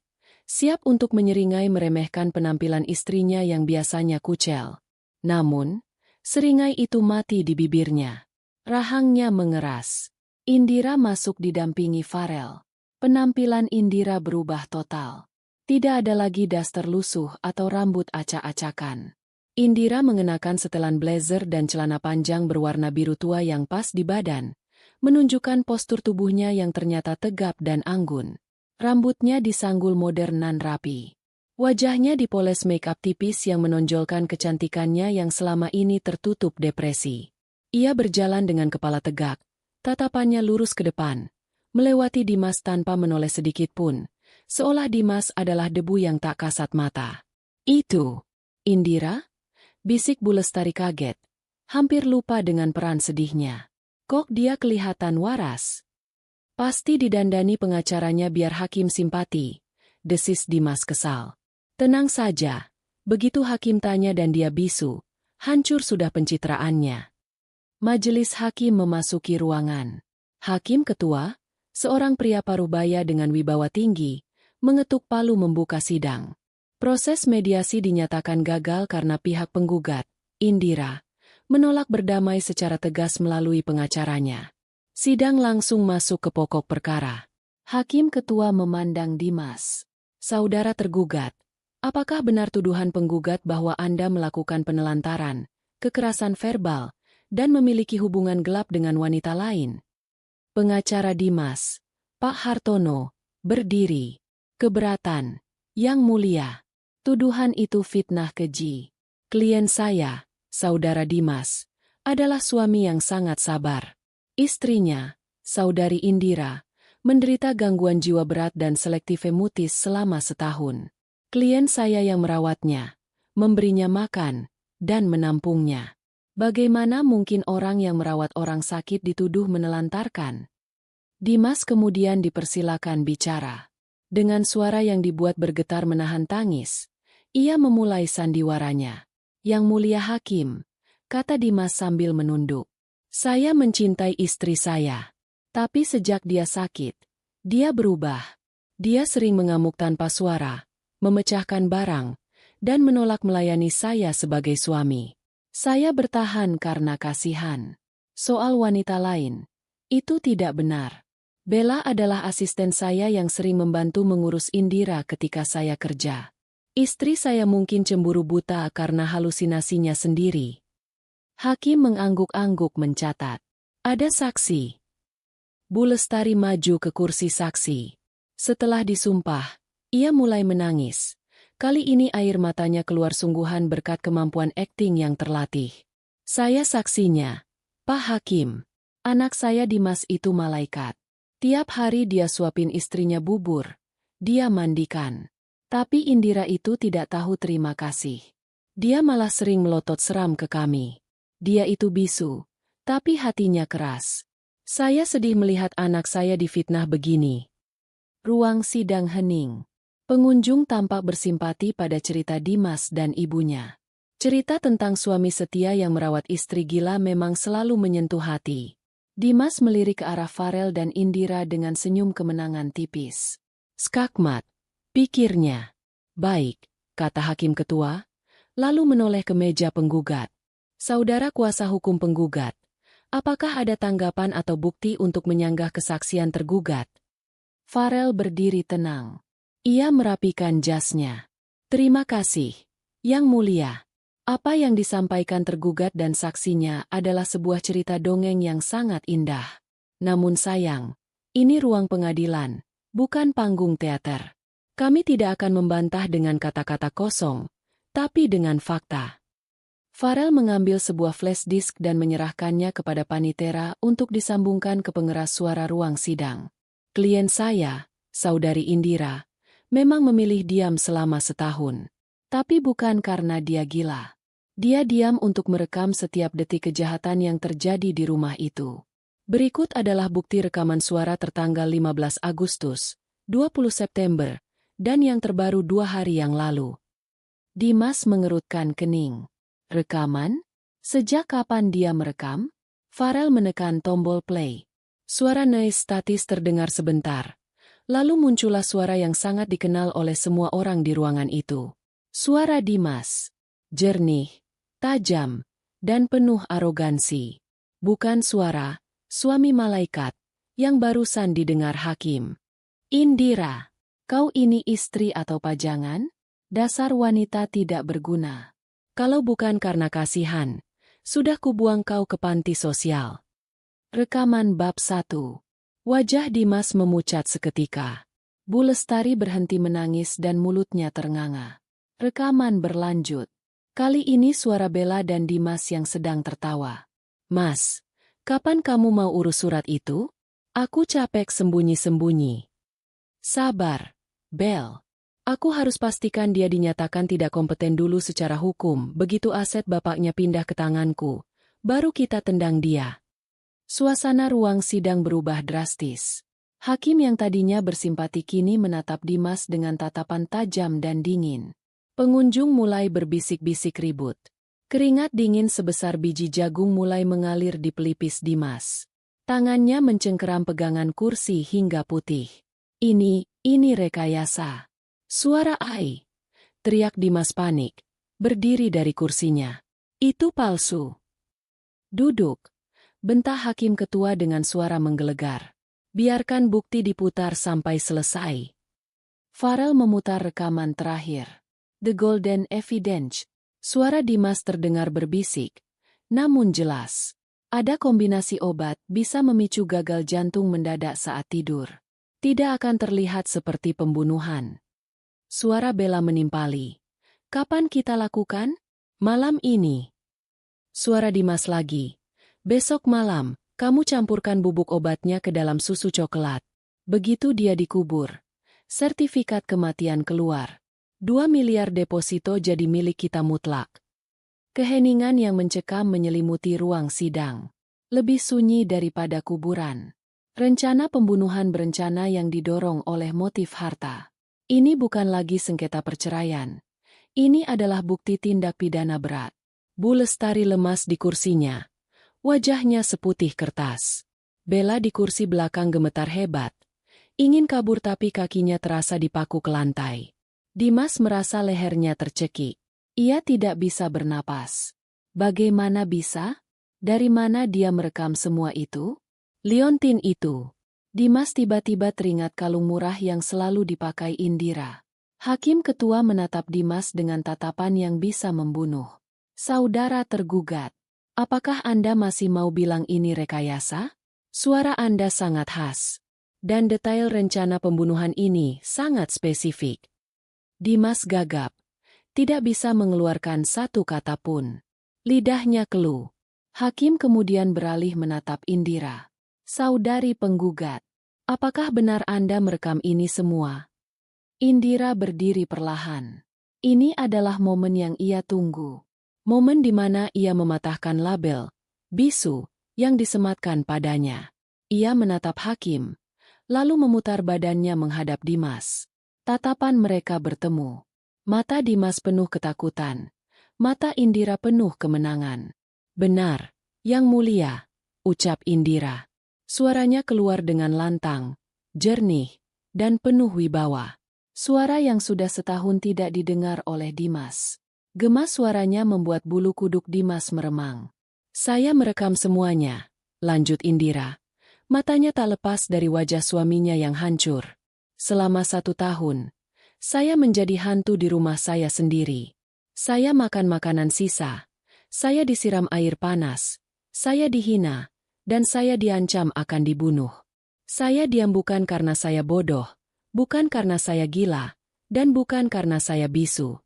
S1: siap untuk menyeringai meremehkan penampilan istrinya yang biasanya kucel. Namun, seringai itu mati di bibirnya. Rahangnya mengeras. Indira masuk didampingi Farel. Penampilan Indira berubah total. Tidak ada lagi daster lusuh atau rambut acak-acakan. Indira mengenakan setelan blazer dan celana panjang berwarna biru tua yang pas di badan, menunjukkan postur tubuhnya yang ternyata tegap dan anggun. Rambutnya disanggul modern dan rapi. Wajahnya dipoles make-up tipis yang menonjolkan kecantikannya yang selama ini tertutup depresi. Ia berjalan dengan kepala tegak, tatapannya lurus ke depan, melewati Dimas tanpa menoleh sedikit pun, seolah Dimas adalah debu yang tak kasat mata. Itu, Indira? Bisik Bu Lestari kaget, hampir lupa dengan peran sedihnya. Kok dia kelihatan waras? Pasti didandani pengacaranya biar hakim simpati, desis Dimas kesal. Tenang saja, begitu hakim tanya dan dia bisu, hancur sudah pencitraannya. Majelis hakim memasuki ruangan. Hakim ketua, seorang pria parubaya dengan wibawa tinggi, mengetuk palu membuka sidang. Proses mediasi dinyatakan gagal karena pihak penggugat, Indira, menolak berdamai secara tegas melalui pengacaranya. Sidang langsung masuk ke pokok perkara. Hakim ketua memandang Dimas. Saudara tergugat, apakah benar tuduhan penggugat bahwa Anda melakukan penelantaran, kekerasan verbal, dan memiliki hubungan gelap dengan wanita lain? Pengacara Dimas, Pak Hartono, Berdiri. Keberatan. Yang mulia. Tuduhan itu fitnah keji. Klien saya, Saudara Dimas, adalah suami yang sangat sabar. Istrinya, Saudari Indira, menderita gangguan jiwa berat dan selektif mutis selama setahun. Klien saya yang merawatnya, memberinya makan, dan menampungnya. Bagaimana mungkin orang yang merawat orang sakit dituduh menelantarkan? Dimas kemudian dipersilakan bicara. Dengan suara yang dibuat bergetar menahan tangis, ia memulai sandiwaranya. Yang mulia hakim, kata Dimas sambil menunduk. Saya mencintai istri saya. Tapi sejak dia sakit, dia berubah. Dia sering mengamuk tanpa suara, memecahkan barang, dan menolak melayani saya sebagai suami. Saya bertahan karena kasihan. Soal wanita lain, itu tidak benar. Bella adalah asisten saya yang sering membantu mengurus Indira ketika saya kerja. Istri saya mungkin cemburu buta karena halusinasinya sendiri. Hakim mengangguk-angguk mencatat. Ada saksi. Bu Lestari maju ke kursi saksi. Setelah disumpah, ia mulai menangis. Kali ini air matanya keluar sungguhan berkat kemampuan akting yang terlatih. Saya saksinya, Pak Hakim. Anak saya Dimas itu malaikat. Tiap hari dia suapin istrinya bubur. Dia mandikan. Tapi Indira itu tidak tahu terima kasih. Dia malah sering melotot seram ke kami. Dia itu bisu, tapi hatinya keras. Saya sedih melihat anak saya difitnah begini. Ruang sidang hening. Pengunjung tampak bersimpati pada cerita Dimas dan ibunya. Cerita tentang suami setia yang merawat istri gila memang selalu menyentuh hati. Dimas melirik ke arah Farel dan Indira dengan senyum kemenangan tipis. Skakmat, pikirnya. Baik, kata hakim ketua, lalu menoleh ke meja penggugat. Saudara kuasa hukum penggugat, apakah ada tanggapan atau bukti untuk menyanggah kesaksian tergugat? Farel berdiri tenang. Ia merapikan jasnya. Terima kasih, Yang Mulia. Apa yang disampaikan tergugat dan saksinya adalah sebuah cerita dongeng yang sangat indah. Namun sayang, ini ruang pengadilan, bukan panggung teater. Kami tidak akan membantah dengan kata-kata kosong, tapi dengan fakta. Farel mengambil sebuah flash disk dan menyerahkannya kepada Panitera untuk disambungkan ke pengeras suara ruang sidang. Klien saya, Saudari Indira, memang memilih diam selama setahun. Tapi bukan karena dia gila. Dia diam untuk merekam setiap detik kejahatan yang terjadi di rumah itu. Berikut adalah bukti rekaman suara tertanggal 15 Agustus, 20 September, dan yang terbaru 2 hari yang lalu. Dimas mengerutkan kening. Rekaman? Sejak kapan dia merekam? Farel menekan tombol play. Suara noise statis terdengar sebentar. Lalu muncullah suara yang sangat dikenal oleh semua orang di ruangan itu. Suara Dimas. Jernih, tajam, dan penuh arogansi. Bukan suara suami malaikat yang barusan didengar hakim. Indira, kau ini istri atau pajangan? Dasar wanita tidak berguna. Kalau bukan karena kasihan, sudah kubuang kau ke panti sosial. Rekaman bab 1. Wajah Dimas memucat seketika. Bu Lestari berhenti menangis dan mulutnya ternganga. Rekaman berlanjut. Kali ini suara Bella dan Dimas yang sedang tertawa. Mas, kapan kamu mau urus surat itu? Aku capek sembunyi-sembunyi. Sabar, Bel. Aku harus pastikan dia dinyatakan tidak kompeten dulu secara hukum. Begitu aset bapaknya pindah ke tanganku, baru kita tendang dia. Suasana ruang sidang berubah drastis. Hakim yang tadinya bersimpati kini menatap Dimas dengan tatapan tajam dan dingin. Pengunjung mulai berbisik-bisik ribut. Keringat dingin sebesar biji jagung mulai mengalir di pelipis Dimas. Tangannya mencengkeram pegangan kursi hingga putih. Ini rekayasa. Suara ai. Teriak Dimas panik. Berdiri dari kursinya. Itu palsu. Duduk. Bentak hakim ketua dengan suara menggelegar. Biarkan bukti diputar sampai selesai. Farel memutar rekaman terakhir. The Golden Evidence. Suara Dimas terdengar berbisik, namun jelas. Ada kombinasi obat bisa memicu gagal jantung mendadak saat tidur. Tidak akan terlihat seperti pembunuhan. Suara Bella menimpali. Kapan kita lakukan? Malam ini. Suara Dimas lagi. Besok malam, kamu campurkan bubuk obatnya ke dalam susu coklat. Begitu dia dikubur, sertifikat kematian keluar. 2 miliar deposito jadi milik kita mutlak. Keheningan yang mencekam menyelimuti ruang sidang. Lebih sunyi daripada kuburan. Rencana pembunuhan berencana yang didorong oleh motif harta. Ini bukan lagi sengketa perceraian. Ini adalah bukti tindak pidana berat. Bu Lestari lemas di kursinya. Wajahnya seputih kertas. Bella di kursi belakang gemetar hebat. Ingin kabur tapi kakinya terasa dipaku ke lantai. Dimas merasa lehernya tercekik. Ia tidak bisa bernapas. Bagaimana bisa? Dari mana dia merekam semua itu? Liontin itu. Dimas tiba-tiba teringat kalung murah yang selalu dipakai Indira. Hakim ketua menatap Dimas dengan tatapan yang bisa membunuh. Saudara tergugat. Apakah Anda masih mau bilang ini rekayasa? Suara Anda sangat khas. Dan detail rencana pembunuhan ini sangat spesifik. Dimas gagap. Tidak bisa mengeluarkan satu kata pun. Lidahnya keluh. Hakim kemudian beralih menatap Indira. Saudari penggugat, apakah benar Anda merekam ini semua? Indira berdiri perlahan. Ini adalah momen yang ia tunggu. Momen di mana ia mematahkan label, bisu, yang disematkan padanya. Ia menatap Hakim, lalu memutar badannya menghadap Dimas. Tatapan mereka bertemu. Mata Dimas penuh ketakutan. Mata Indira penuh kemenangan. Benar, Yang Mulia, ucap Indira. Suaranya keluar dengan lantang, jernih, dan penuh wibawa. Suara yang sudah setahun tidak didengar oleh Dimas. Gemas suaranya membuat bulu kuduk Dimas meremang. Saya merekam semuanya, lanjut Indira. Matanya tak lepas dari wajah suaminya yang hancur. Selama 1 tahun, saya menjadi hantu di rumah saya sendiri. Saya makan makanan sisa. Saya disiram air panas. Saya dihina. Dan saya diancam akan dibunuh. Saya diam bukan karena saya bodoh. Bukan karena saya gila. Dan bukan karena saya bisu.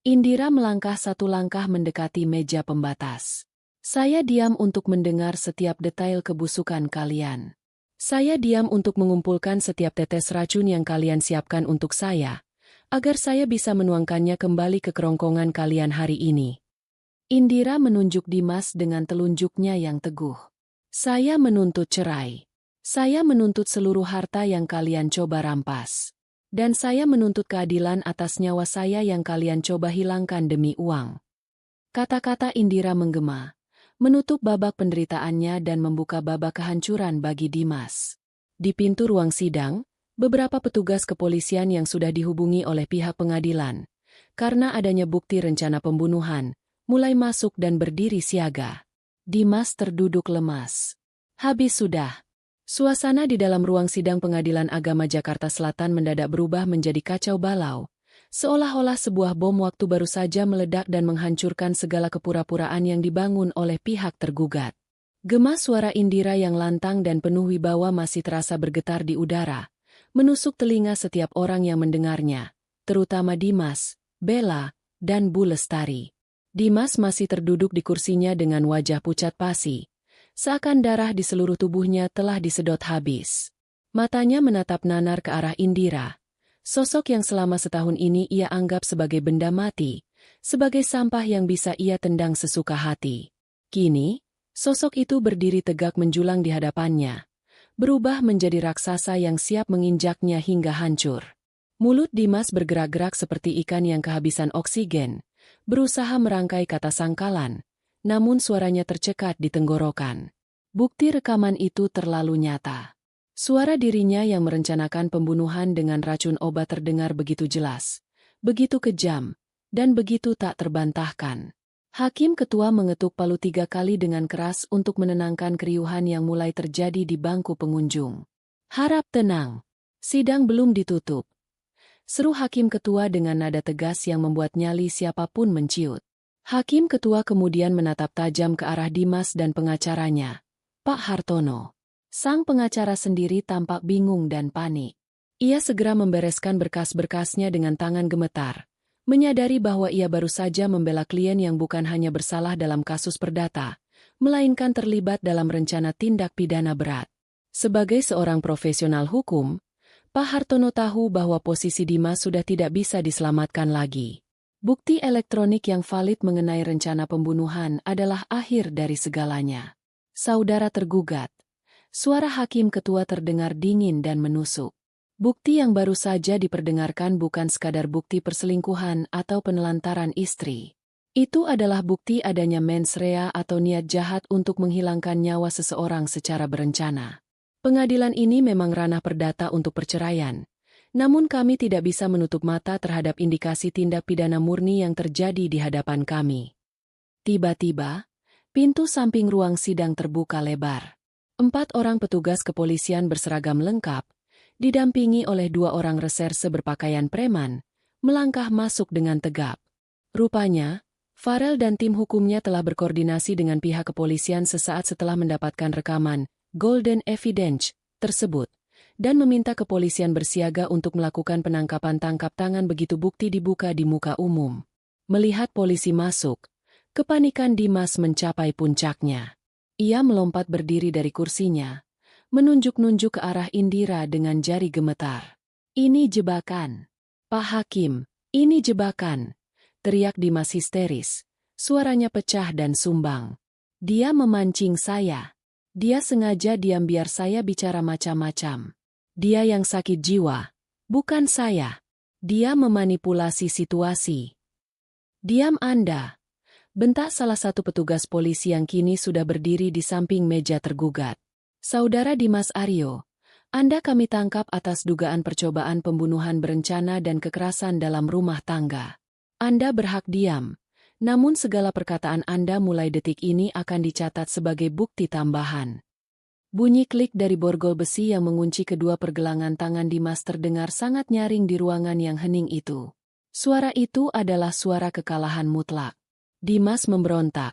S1: Indira melangkah 1 langkah mendekati meja pembatas. Saya diam untuk mendengar setiap detail kebusukan kalian. Saya diam untuk mengumpulkan setiap tetes racun yang kalian siapkan untuk saya, agar saya bisa menuangkannya kembali ke kerongkongan kalian hari ini. Indira menunjuk Dimas dengan telunjuknya yang teguh. Saya menuntut cerai. Saya menuntut seluruh harta yang kalian coba rampas. Dan saya menuntut keadilan atas nyawa saya yang kalian coba hilangkan demi uang. Kata-kata Indira menggema, menutup babak penderitaannya dan membuka babak kehancuran bagi Dimas. Di pintu ruang sidang, beberapa petugas kepolisian yang sudah dihubungi oleh pihak pengadilan, karena adanya bukti rencana pembunuhan, mulai masuk dan berdiri siaga. Dimas terduduk lemas. Habis sudah. Suasana di dalam ruang sidang Pengadilan Agama Jakarta Selatan mendadak berubah menjadi kacau balau. Seolah-olah sebuah bom waktu baru saja meledak dan menghancurkan segala kepura-puraan yang dibangun oleh pihak tergugat. Gema suara Indira yang lantang dan penuh wibawa masih terasa bergetar di udara, menusuk telinga setiap orang yang mendengarnya, terutama Dimas, Bella, dan Bu Lestari. Dimas masih terduduk di kursinya dengan wajah pucat pasi, seakan darah di seluruh tubuhnya telah disedot habis. Matanya menatap nanar ke arah Indira. Sosok yang selama setahun ini ia anggap sebagai benda mati, sebagai sampah yang bisa ia tendang sesuka hati. Kini, sosok itu berdiri tegak menjulang di hadapannya, berubah menjadi raksasa yang siap menginjaknya hingga hancur. Mulut Dimas bergerak-gerak seperti ikan yang kehabisan oksigen, berusaha merangkai kata sangkalan, namun suaranya tercekat di tenggorokan. Bukti rekaman itu terlalu nyata. Suara dirinya yang merencanakan pembunuhan dengan racun obat terdengar begitu jelas, begitu kejam, dan begitu tak terbantahkan. Hakim ketua mengetuk palu 3 kali dengan keras untuk menenangkan keriuhan yang mulai terjadi di bangku pengunjung. Harap tenang. Sidang belum ditutup. Seru hakim ketua dengan nada tegas yang membuat nyali siapapun menciut. Hakim ketua kemudian menatap tajam ke arah Dimas dan pengacaranya, Pak Hartono. Sang pengacara sendiri tampak bingung dan panik. Ia segera membereskan berkas-berkasnya dengan tangan gemetar, menyadari bahwa ia baru saja membela klien yang bukan hanya bersalah dalam kasus perdata, melainkan terlibat dalam rencana tindak pidana berat. Sebagai seorang profesional hukum, Pak Hartono tahu bahwa posisi Dimas sudah tidak bisa diselamatkan lagi. Bukti elektronik yang valid mengenai rencana pembunuhan adalah akhir dari segalanya. Saudara tergugat. Suara hakim ketua terdengar dingin dan menusuk. Bukti yang baru saja diperdengarkan bukan sekadar bukti perselingkuhan atau penelantaran istri. Itu adalah bukti adanya mens rea atau niat jahat untuk menghilangkan nyawa seseorang secara berencana. Pengadilan ini memang ranah perdata untuk perceraian, namun kami tidak bisa menutup mata terhadap indikasi tindak pidana murni yang terjadi di hadapan kami. Tiba-tiba, pintu samping ruang sidang terbuka lebar. 4 orang petugas kepolisian berseragam lengkap, didampingi oleh 2 orang reserse berpakaian preman, melangkah masuk dengan tegap. Rupanya, Farel dan tim hukumnya telah berkoordinasi dengan pihak kepolisian sesaat setelah mendapatkan rekaman Golden Evidence tersebut, dan meminta kepolisian bersiaga untuk melakukan penangkapan tangkap tangan begitu bukti dibuka di muka umum. Melihat polisi masuk, kepanikan Dimas mencapai puncaknya. Ia melompat berdiri dari kursinya, menunjuk-nunjuk ke arah Indira dengan jari gemetar. "Ini jebakan. Pak Hakim, ini jebakan!" teriak Dimas histeris. Suaranya pecah dan sumbang. "Dia memancing saya. Dia sengaja diam biar saya bicara macam-macam. Dia yang sakit jiwa, bukan saya. Dia memanipulasi situasi." "Diam Anda!" bentak salah satu petugas polisi yang kini sudah berdiri di samping meja tergugat. "Saudara Dimas Aryo, Anda kami tangkap atas dugaan percobaan pembunuhan berencana dan kekerasan dalam rumah tangga. Anda berhak diam. Namun segala perkataan Anda mulai detik ini akan dicatat sebagai bukti tambahan." Bunyi klik dari borgol besi yang mengunci kedua pergelangan tangan Dimas terdengar sangat nyaring di ruangan yang hening itu. Suara itu adalah suara kekalahan mutlak. Dimas memberontak,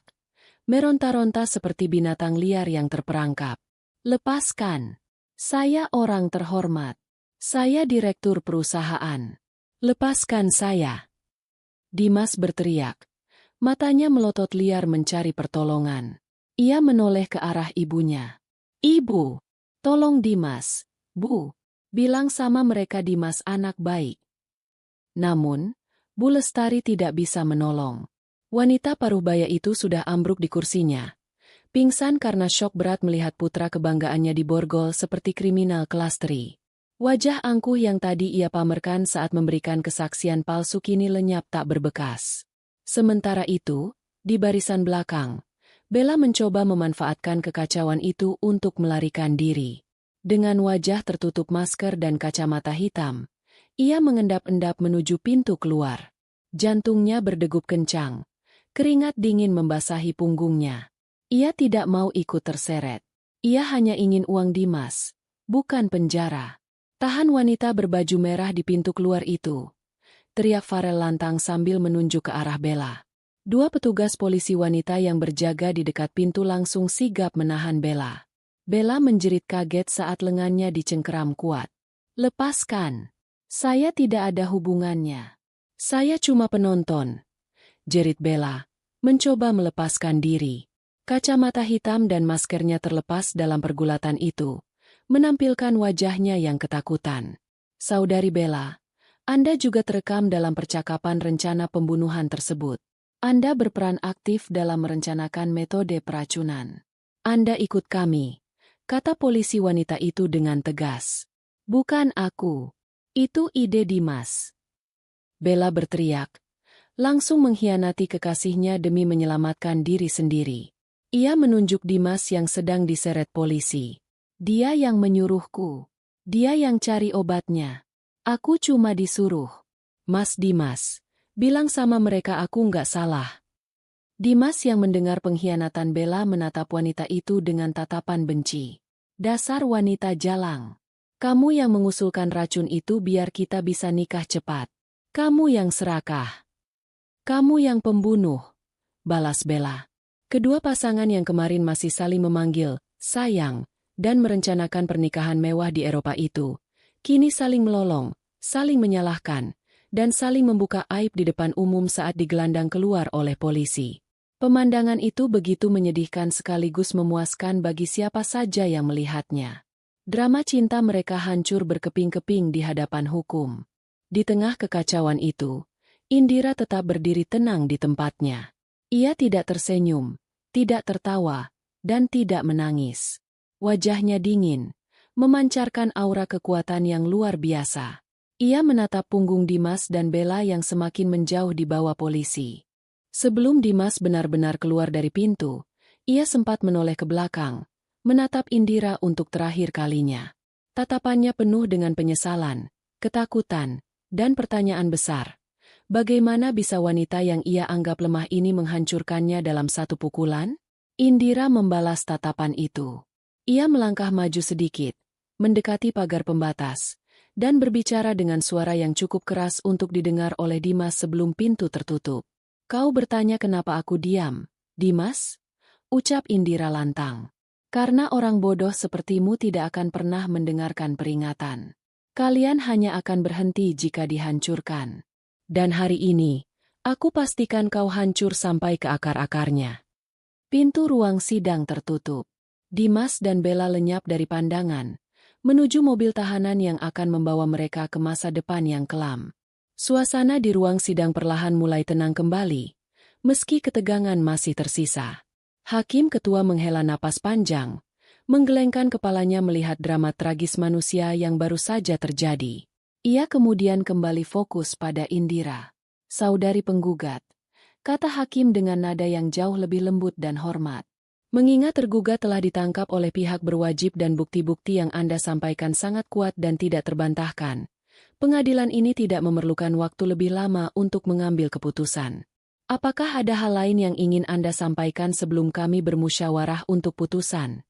S1: meronta-ronta seperti binatang liar yang terperangkap. "Lepaskan! Saya orang terhormat. Saya direktur perusahaan. Lepaskan saya!" Dimas berteriak. Matanya melotot liar mencari pertolongan. Ia menoleh ke arah ibunya. "Ibu, tolong Dimas, Bu. Bilang sama mereka Dimas anak baik." Namun, Bu Lestari tidak bisa menolong. Wanita paruhbaya itu sudah ambruk di kursinya. Pingsan karena syok berat melihat putra kebanggaannya diborgol seperti kriminal kelas 3. Wajah angkuh yang tadi ia pamerkan saat memberikan kesaksian palsu kini lenyap tak berbekas. Sementara itu, di barisan belakang, Bella mencoba memanfaatkan kekacauan itu untuk melarikan diri. Dengan wajah tertutup masker dan kacamata hitam, ia mengendap-endap menuju pintu keluar. Jantungnya berdegup kencang, keringat dingin membasahi punggungnya. Ia tidak mau ikut terseret. Ia hanya ingin uang Dimas, bukan penjara. "Tahan wanita berbaju merah di pintu keluar itu!" teriak Farel lantang sambil menunjuk ke arah Bella. 2 petugas polisi wanita yang berjaga di dekat pintu langsung sigap menahan Bella. Bella menjerit kaget saat lengannya dicengkeram kuat. "Lepaskan! Saya tidak ada hubungannya. Saya cuma penonton," jerit Bella, mencoba melepaskan diri. Kacamata hitam dan maskernya terlepas dalam pergulatan itu, menampilkan wajahnya yang ketakutan. "Saudari Bella, Anda juga terekam dalam percakapan rencana pembunuhan tersebut. Anda berperan aktif dalam merencanakan metode peracunan. Anda ikut kami," kata polisi wanita itu dengan tegas. "Bukan aku. Itu ide Dimas." Bella berteriak, langsung mengkhianati kekasihnya demi menyelamatkan diri sendiri. Ia menunjuk Dimas yang sedang diseret polisi. "Dia yang menyuruhku. Dia yang cari obatnya. Aku cuma disuruh." "Mas Dimas, bilang sama mereka aku nggak salah." Dimas yang mendengar pengkhianatan Bella menatap wanita itu dengan tatapan benci. "Dasar wanita jalang. Kamu yang mengusulkan racun itu biar kita bisa nikah cepat. Kamu yang serakah. Kamu yang pembunuh," balas Bella. Kedua pasangan yang kemarin masih saling memanggil sayang dan merencanakan pernikahan mewah di Eropa itu, kini saling melolong, saling menyalahkan, dan saling membuka aib di depan umum saat digelandang keluar oleh polisi. Pemandangan itu begitu menyedihkan sekaligus memuaskan bagi siapa saja yang melihatnya. Drama cinta mereka hancur berkeping-keping di hadapan hukum. Di tengah kekacauan itu, Indira tetap berdiri tenang di tempatnya. Ia tidak tersenyum, tidak tertawa, dan tidak menangis. Wajahnya dingin, memancarkan aura kekuatan yang luar biasa. Ia menatap punggung Dimas dan Bella yang semakin menjauh di bawah polisi. Sebelum Dimas benar-benar keluar dari pintu, ia sempat menoleh ke belakang, menatap Indira untuk terakhir kalinya. Tatapannya penuh dengan penyesalan, ketakutan, dan pertanyaan besar. Bagaimana bisa wanita yang ia anggap lemah ini menghancurkannya dalam satu pukulan? Indira membalas tatapan itu. Ia melangkah maju sedikit, mendekati pagar pembatas, dan berbicara dengan suara yang cukup keras untuk didengar oleh Dimas sebelum pintu tertutup. Kau bertanya kenapa aku diam, Dimas? Ucap Indira lantang. Karena orang bodoh sepertimu tidak akan pernah mendengarkan peringatan. Kalian hanya akan berhenti jika dihancurkan. Dan hari ini, aku pastikan kau hancur sampai ke akar-akarnya. Pintu ruang sidang tertutup. Dimas dan Bella lenyap dari pandangan, menuju mobil tahanan yang akan membawa mereka ke masa depan yang kelam. Suasana di ruang sidang perlahan mulai tenang kembali, meski ketegangan masih tersisa. Hakim ketua menghela napas panjang, menggelengkan kepalanya melihat drama tragis manusia yang baru saja terjadi. Ia kemudian kembali fokus pada Indira. Saudari penggugat, kata hakim dengan nada yang jauh lebih lembut dan hormat. Mengingat tergugat telah ditangkap oleh pihak berwajib dan bukti-bukti yang Anda sampaikan sangat kuat dan tidak terbantahkan, pengadilan ini tidak memerlukan waktu lebih lama untuk mengambil keputusan. Apakah ada hal lain yang ingin Anda sampaikan sebelum kami bermusyawarah untuk putusan?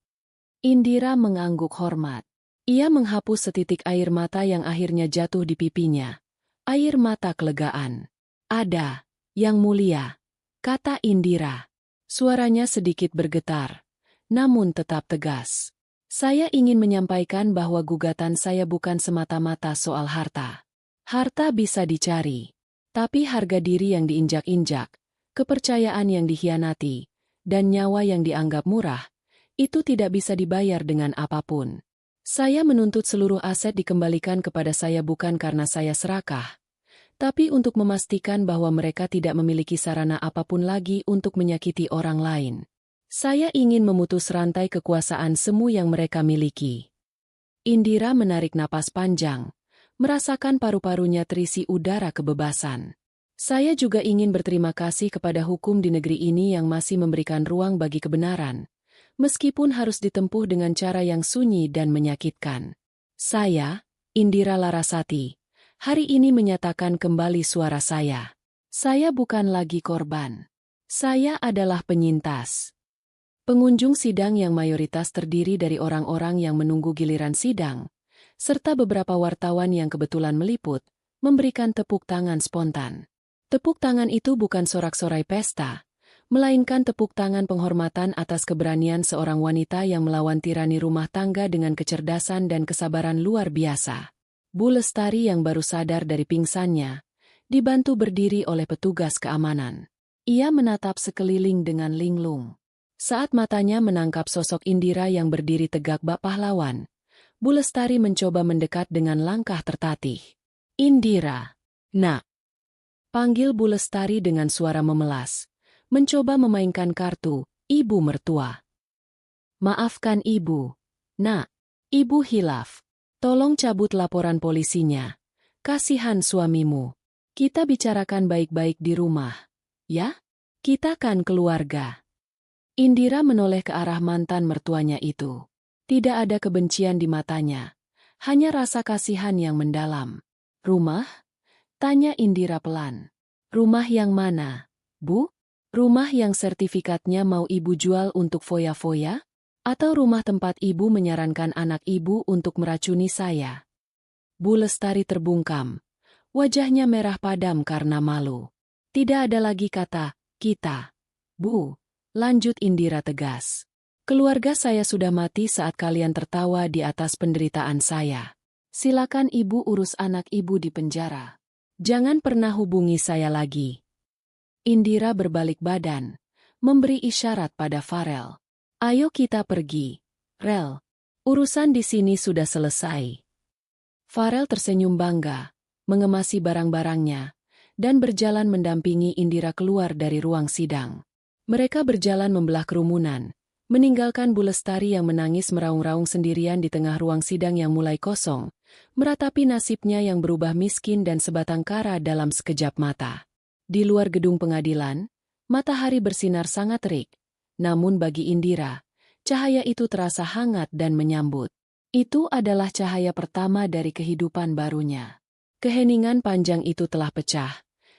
S1: Indira mengangguk hormat. Ia menghapus setitik air mata yang akhirnya jatuh di pipinya. Air mata kelegaan. Ada, Yang Mulia, kata Indira. Suaranya sedikit bergetar, namun tetap tegas. Saya ingin menyampaikan bahwa gugatan saya bukan semata-mata soal harta. Harta bisa dicari, tapi harga diri yang diinjak-injak, kepercayaan yang dikhianati, dan nyawa yang dianggap murah, itu tidak bisa dibayar dengan apapun. Saya menuntut seluruh aset dikembalikan kepada saya bukan karena saya serakah, tapi untuk memastikan bahwa mereka tidak memiliki sarana apapun lagi untuk menyakiti orang lain. Saya ingin memutus rantai kekuasaan semu yang mereka miliki. Indira menarik napas panjang, merasakan paru-parunya terisi udara kebebasan. Saya juga ingin berterima kasih kepada hukum di negeri ini yang masih memberikan ruang bagi kebenaran, meskipun harus ditempuh dengan cara yang sunyi dan menyakitkan. Saya, Indira Larasati, hari ini menyatakan kembali suara saya. Saya bukan lagi korban. Saya adalah penyintas. Pengunjung sidang yang mayoritas terdiri dari orang-orang yang menunggu giliran sidang, serta beberapa wartawan yang kebetulan meliput, memberikan tepuk tangan spontan. Tepuk tangan itu bukan sorak-sorai pesta, melainkan tepuk tangan penghormatan atas keberanian seorang wanita yang melawan tirani rumah tangga dengan kecerdasan dan kesabaran luar biasa. Bu Lestari yang baru sadar dari pingsannya, dibantu berdiri oleh petugas keamanan. Ia menatap sekeliling dengan linglung. Saat matanya menangkap sosok Indira yang berdiri tegak bak pahlawan, Bu Lestari mencoba mendekat dengan langkah tertatih. Indira, nak. Panggil Bu Lestari dengan suara memelas, mencoba memainkan kartu, ibu mertua. Maafkan ibu, nak. Ibu hilaf. Tolong cabut laporan polisinya. Kasihan suamimu. Kita bicarakan baik-baik di rumah. Ya? Kita kan keluarga. Indira menoleh ke arah mantan mertuanya itu. Tidak ada kebencian di matanya. Hanya rasa kasihan yang mendalam. Rumah? Tanya Indira pelan. Rumah yang mana, Bu? Rumah yang sertifikatnya mau ibu jual untuk foya-foya? Atau rumah tempat ibu menyarankan anak ibu untuk meracuni saya? Bu Lestari terbungkam. Wajahnya merah padam karena malu. Tidak ada lagi kata, kita. Bu, lanjut Indira tegas. Keluarga saya sudah mati saat kalian tertawa di atas penderitaan saya. Silakan ibu urus anak ibu di penjara. Jangan pernah hubungi saya lagi. Indira berbalik badan, memberi isyarat pada Farel. Ayo kita pergi, Rel. Urusan di sini sudah selesai. Farel tersenyum bangga, mengemasi barang-barangnya, dan berjalan mendampingi Indira keluar dari ruang sidang. Mereka berjalan membelah kerumunan, meninggalkan Bu Lestari yang menangis meraung-raung sendirian di tengah ruang sidang yang mulai kosong, meratapi nasibnya yang berubah miskin dan sebatang kara dalam sekejap mata. Di luar gedung pengadilan, matahari bersinar sangat terik, namun bagi Indira, cahaya itu terasa hangat dan menyambut. Itu adalah cahaya pertama dari kehidupan barunya. Keheningan panjang itu telah pecah,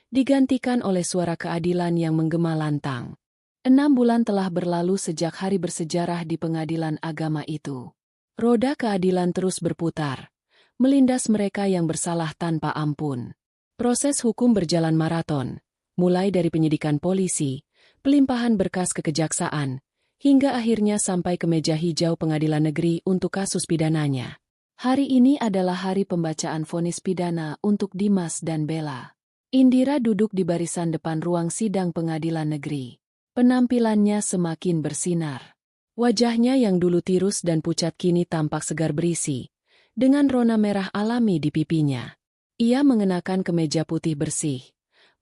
S1: digantikan oleh suara keadilan yang menggema lantang. 6 bulan telah berlalu sejak hari bersejarah di pengadilan agama itu. Roda keadilan terus berputar, melindas mereka yang bersalah tanpa ampun. Proses hukum berjalan maraton, mulai dari penyidikan polisi, pelimpahan berkas ke kejaksaan, hingga akhirnya sampai ke meja hijau pengadilan negeri untuk kasus pidananya. Hari ini adalah hari pembacaan vonis pidana untuk Dimas dan Bella. Indira duduk di barisan depan ruang sidang pengadilan negeri. Penampilannya semakin bersinar. Wajahnya yang dulu tirus dan pucat kini tampak segar berisi, dengan rona merah alami di pipinya. Ia mengenakan kemeja putih bersih,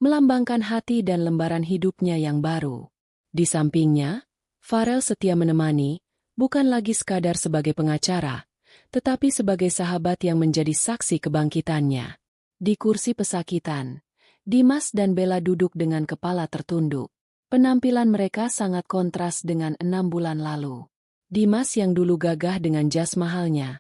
S1: melambangkan hati dan lembaran hidupnya yang baru. Di sampingnya, Farel setia menemani, bukan lagi sekadar sebagai pengacara, tetapi sebagai sahabat yang menjadi saksi kebangkitannya. Di kursi pesakitan, Dimas dan Bella duduk dengan kepala tertunduk. Penampilan mereka sangat kontras dengan 6 bulan lalu. Dimas yang dulu gagah dengan jas mahalnya,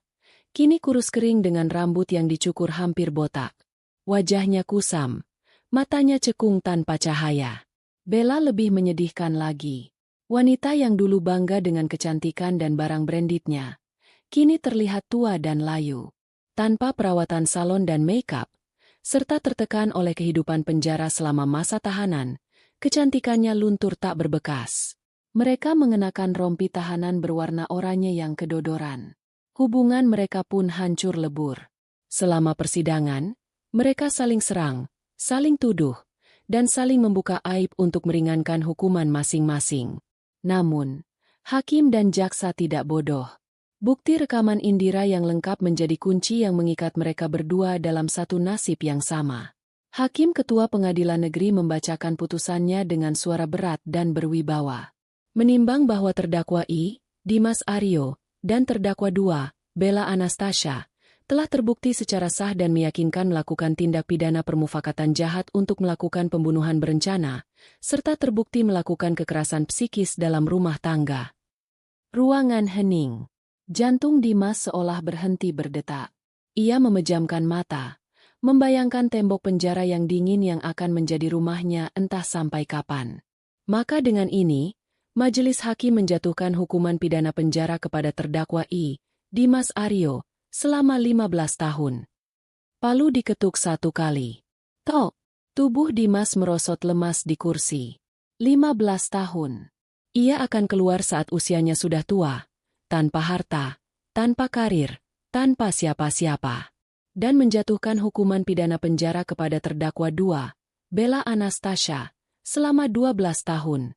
S1: kini kurus kering dengan rambut yang dicukur hampir botak. Wajahnya kusam, matanya cekung tanpa cahaya. Bella lebih menyedihkan lagi. Wanita yang dulu bangga dengan kecantikan dan barang brandednya, kini terlihat tua dan layu. Tanpa perawatan salon dan make-up, serta tertekan oleh kehidupan penjara selama masa tahanan, kecantikannya luntur tak berbekas. Mereka mengenakan rompi tahanan berwarna oranye yang kedodoran. Hubungan mereka pun hancur lebur. Selama persidangan, mereka saling serang, saling tuduh, dan saling membuka aib untuk meringankan hukuman masing-masing. Namun, hakim dan jaksa tidak bodoh. Bukti rekaman Indira yang lengkap menjadi kunci yang mengikat mereka berdua dalam satu nasib yang sama. Hakim Ketua Pengadilan Negeri membacakan putusannya dengan suara berat dan berwibawa. Menimbang bahwa terdakwa I, Dimas Aryo, dan terdakwa 2, Bella Anastasia, telah terbukti secara sah dan meyakinkan melakukan tindak pidana permufakatan jahat untuk melakukan pembunuhan berencana, serta terbukti melakukan kekerasan psikis dalam rumah tangga. Ruangan hening. Jantung Dimas seolah berhenti berdetak. Ia memejamkan mata, membayangkan tembok penjara yang dingin yang akan menjadi rumahnya entah sampai kapan. Maka dengan ini, majelis hakim menjatuhkan hukuman pidana penjara kepada terdakwa I, Dimas Aryo, selama 15 tahun. Palu diketuk 1 kali. Tok! Tubuh Dimas merosot lemas di kursi. 15 tahun. Ia akan keluar saat usianya sudah tua, tanpa harta, tanpa karir, tanpa siapa-siapa. Dan menjatuhkan hukuman pidana penjara kepada terdakwa 2, Bella Anastasia, selama 12 tahun.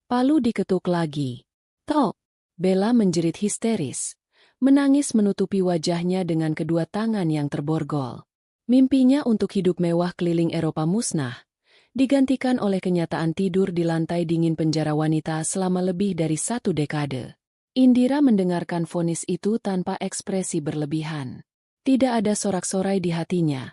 S1: Palu diketuk lagi. Tok! Bella menjerit histeris, menangis menutupi wajahnya dengan kedua tangan yang terborgol. Mimpinya untuk hidup mewah keliling Eropa musnah, digantikan oleh kenyataan tidur di lantai dingin penjara wanita selama lebih dari 1 dekade. Indira mendengarkan vonis itu tanpa ekspresi berlebihan. Tidak ada sorak-sorai di hatinya,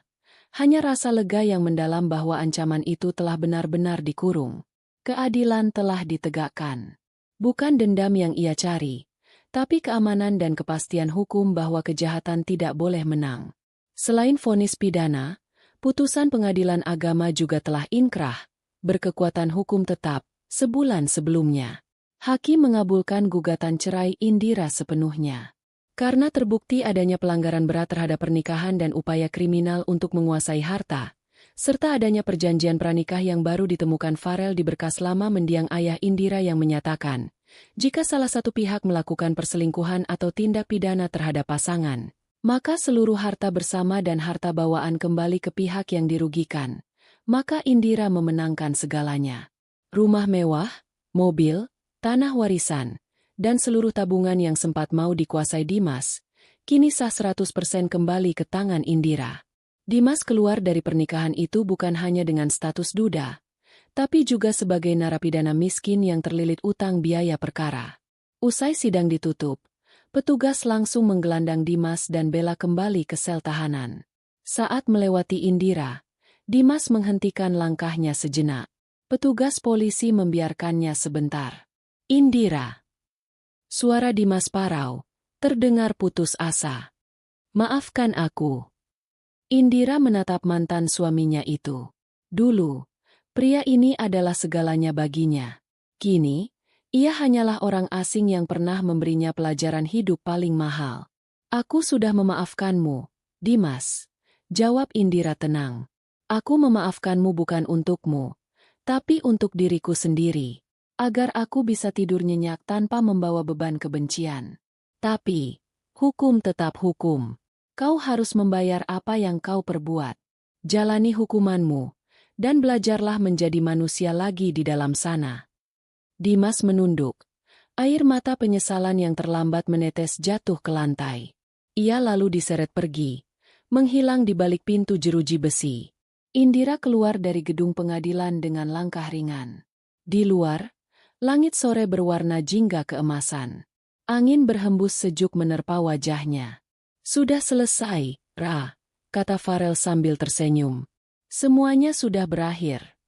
S1: hanya rasa lega yang mendalam bahwa ancaman itu telah benar-benar dikurung. Keadilan telah ditegakkan. Bukan dendam yang ia cari, tapi keamanan dan kepastian hukum bahwa kejahatan tidak boleh menang. Selain vonis pidana, putusan pengadilan agama juga telah inkrah, berkekuatan hukum tetap, sebulan sebelumnya. Hakim mengabulkan gugatan cerai Indira sepenuhnya. Karena terbukti adanya pelanggaran berat terhadap pernikahan dan upaya kriminal untuk menguasai harta, serta adanya perjanjian pranikah yang baru ditemukan Farel di berkas lama mendiang ayah Indira yang menyatakan, Jika salah satu pihak melakukan perselingkuhan atau tindak pidana terhadap pasangan, maka seluruh harta bersama dan harta bawaan kembali ke pihak yang dirugikan. Maka Indira memenangkan segalanya. Rumah mewah, mobil, tanah warisan, dan seluruh tabungan yang sempat mau dikuasai Dimas, kini sah 100% kembali ke tangan Indira. Dimas keluar dari pernikahan itu bukan hanya dengan status duda, tapi juga sebagai narapidana miskin yang terlilit utang biaya perkara. Usai sidang ditutup, petugas langsung menggelandang Dimas dan Bella kembali ke sel tahanan. Saat melewati Indira, Dimas menghentikan langkahnya sejenak. Petugas polisi membiarkannya sebentar. Indira. Suara Dimas Parau terdengar putus asa. Maafkan aku. Indira menatap mantan suaminya itu. Dulu, pria ini adalah segalanya baginya. Kini, ia hanyalah orang asing yang pernah memberinya pelajaran hidup paling mahal. Aku sudah memaafkanmu, Dimas. Jawab Indira tenang. Aku memaafkanmu bukan untukmu, tapi untuk diriku sendiri, agar aku bisa tidur nyenyak tanpa membawa beban kebencian. Tapi, hukum tetap hukum. Kau harus membayar apa yang kau perbuat. Jalani hukumanmu, dan belajarlah menjadi manusia lagi di dalam sana. Dimas menunduk. Air mata penyesalan yang terlambat menetes jatuh ke lantai. Ia lalu diseret pergi, menghilang di balik pintu jeruji besi. Indira keluar dari gedung pengadilan dengan langkah ringan. Di luar, langit sore berwarna jingga keemasan. Angin berhembus sejuk menerpa wajahnya. Sudah selesai, Ra, kata Farel sambil tersenyum. Semuanya sudah berakhir.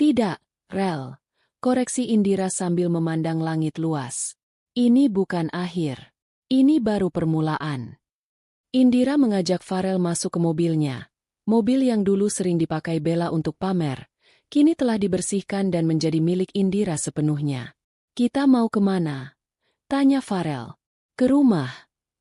S1: Tidak, Rel, koreksi Indira sambil memandang langit luas. Ini bukan akhir. Ini baru permulaan. Indira mengajak Farel masuk ke mobilnya. Mobil yang dulu sering dipakai Bella untuk pamer, kini telah dibersihkan dan menjadi milik Indira sepenuhnya. Kita mau kemana? Tanya Farel. Ke rumah,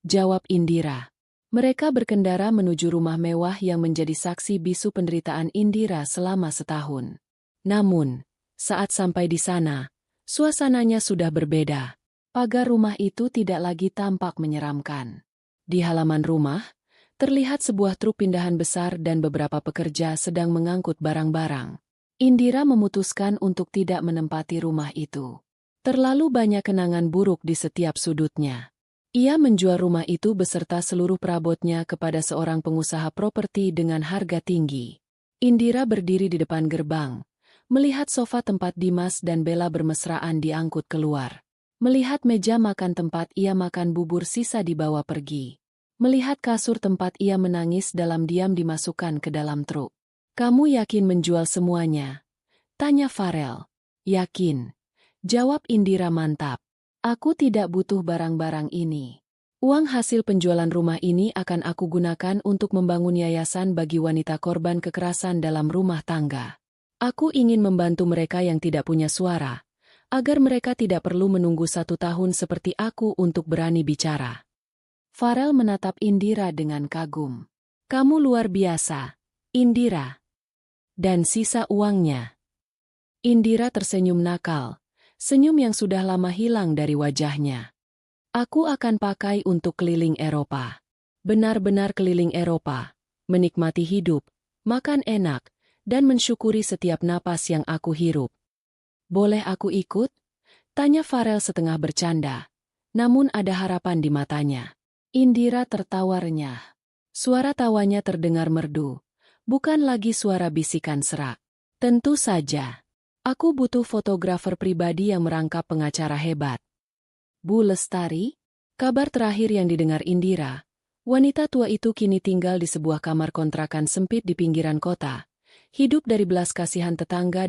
S1: jawab Indira. Mereka berkendara menuju rumah mewah yang menjadi saksi bisu penderitaan Indira selama setahun. Namun, saat sampai di sana, suasananya sudah berbeda. Pagar rumah itu tidak lagi tampak menyeramkan. Di halaman rumah, terlihat sebuah truk pindahan besar dan beberapa pekerja sedang mengangkut barang-barang. Indira memutuskan untuk tidak menempati rumah itu. Terlalu banyak kenangan buruk di setiap sudutnya. Ia menjual rumah itu beserta seluruh perabotnya kepada seorang pengusaha properti dengan harga tinggi. Indira berdiri di depan gerbang, melihat sofa tempat Dimas dan Bella bermesraan diangkut keluar. Melihat meja makan tempat ia makan bubur sisa dibawa pergi. Melihat kasur tempat ia menangis dalam diam dimasukkan ke dalam truk. Kamu yakin menjual semuanya? Tanya Farel. Yakin. Jawab Indira mantap. Aku tidak butuh barang-barang ini. Uang hasil penjualan rumah ini akan aku gunakan untuk membangun yayasan bagi wanita korban kekerasan dalam rumah tangga. Aku ingin membantu mereka yang tidak punya suara, agar mereka tidak perlu menunggu 1 tahun seperti aku untuk berani bicara. Farel menatap Indira dengan kagum. Kamu luar biasa, Indira. Dan sisa uangnya. Indira tersenyum nakal, senyum yang sudah lama hilang dari wajahnya. Aku akan pakai untuk keliling Eropa. Benar-benar keliling Eropa, menikmati hidup, makan enak, dan mensyukuri setiap napas yang aku hirup. Boleh aku ikut? Tanya Farel setengah bercanda, namun ada harapan di matanya. Indira tertawa renyah. Suara tawanya terdengar merdu, bukan lagi suara bisikan serak. Tentu saja. Aku butuh fotografer pribadi yang merangkap pengacara hebat. Bu Lestari? Kabar terakhir yang didengar Indira, wanita tua itu kini tinggal di sebuah kamar kontrakan sempit di pinggiran kota, hidup dari belas kasihan tetangga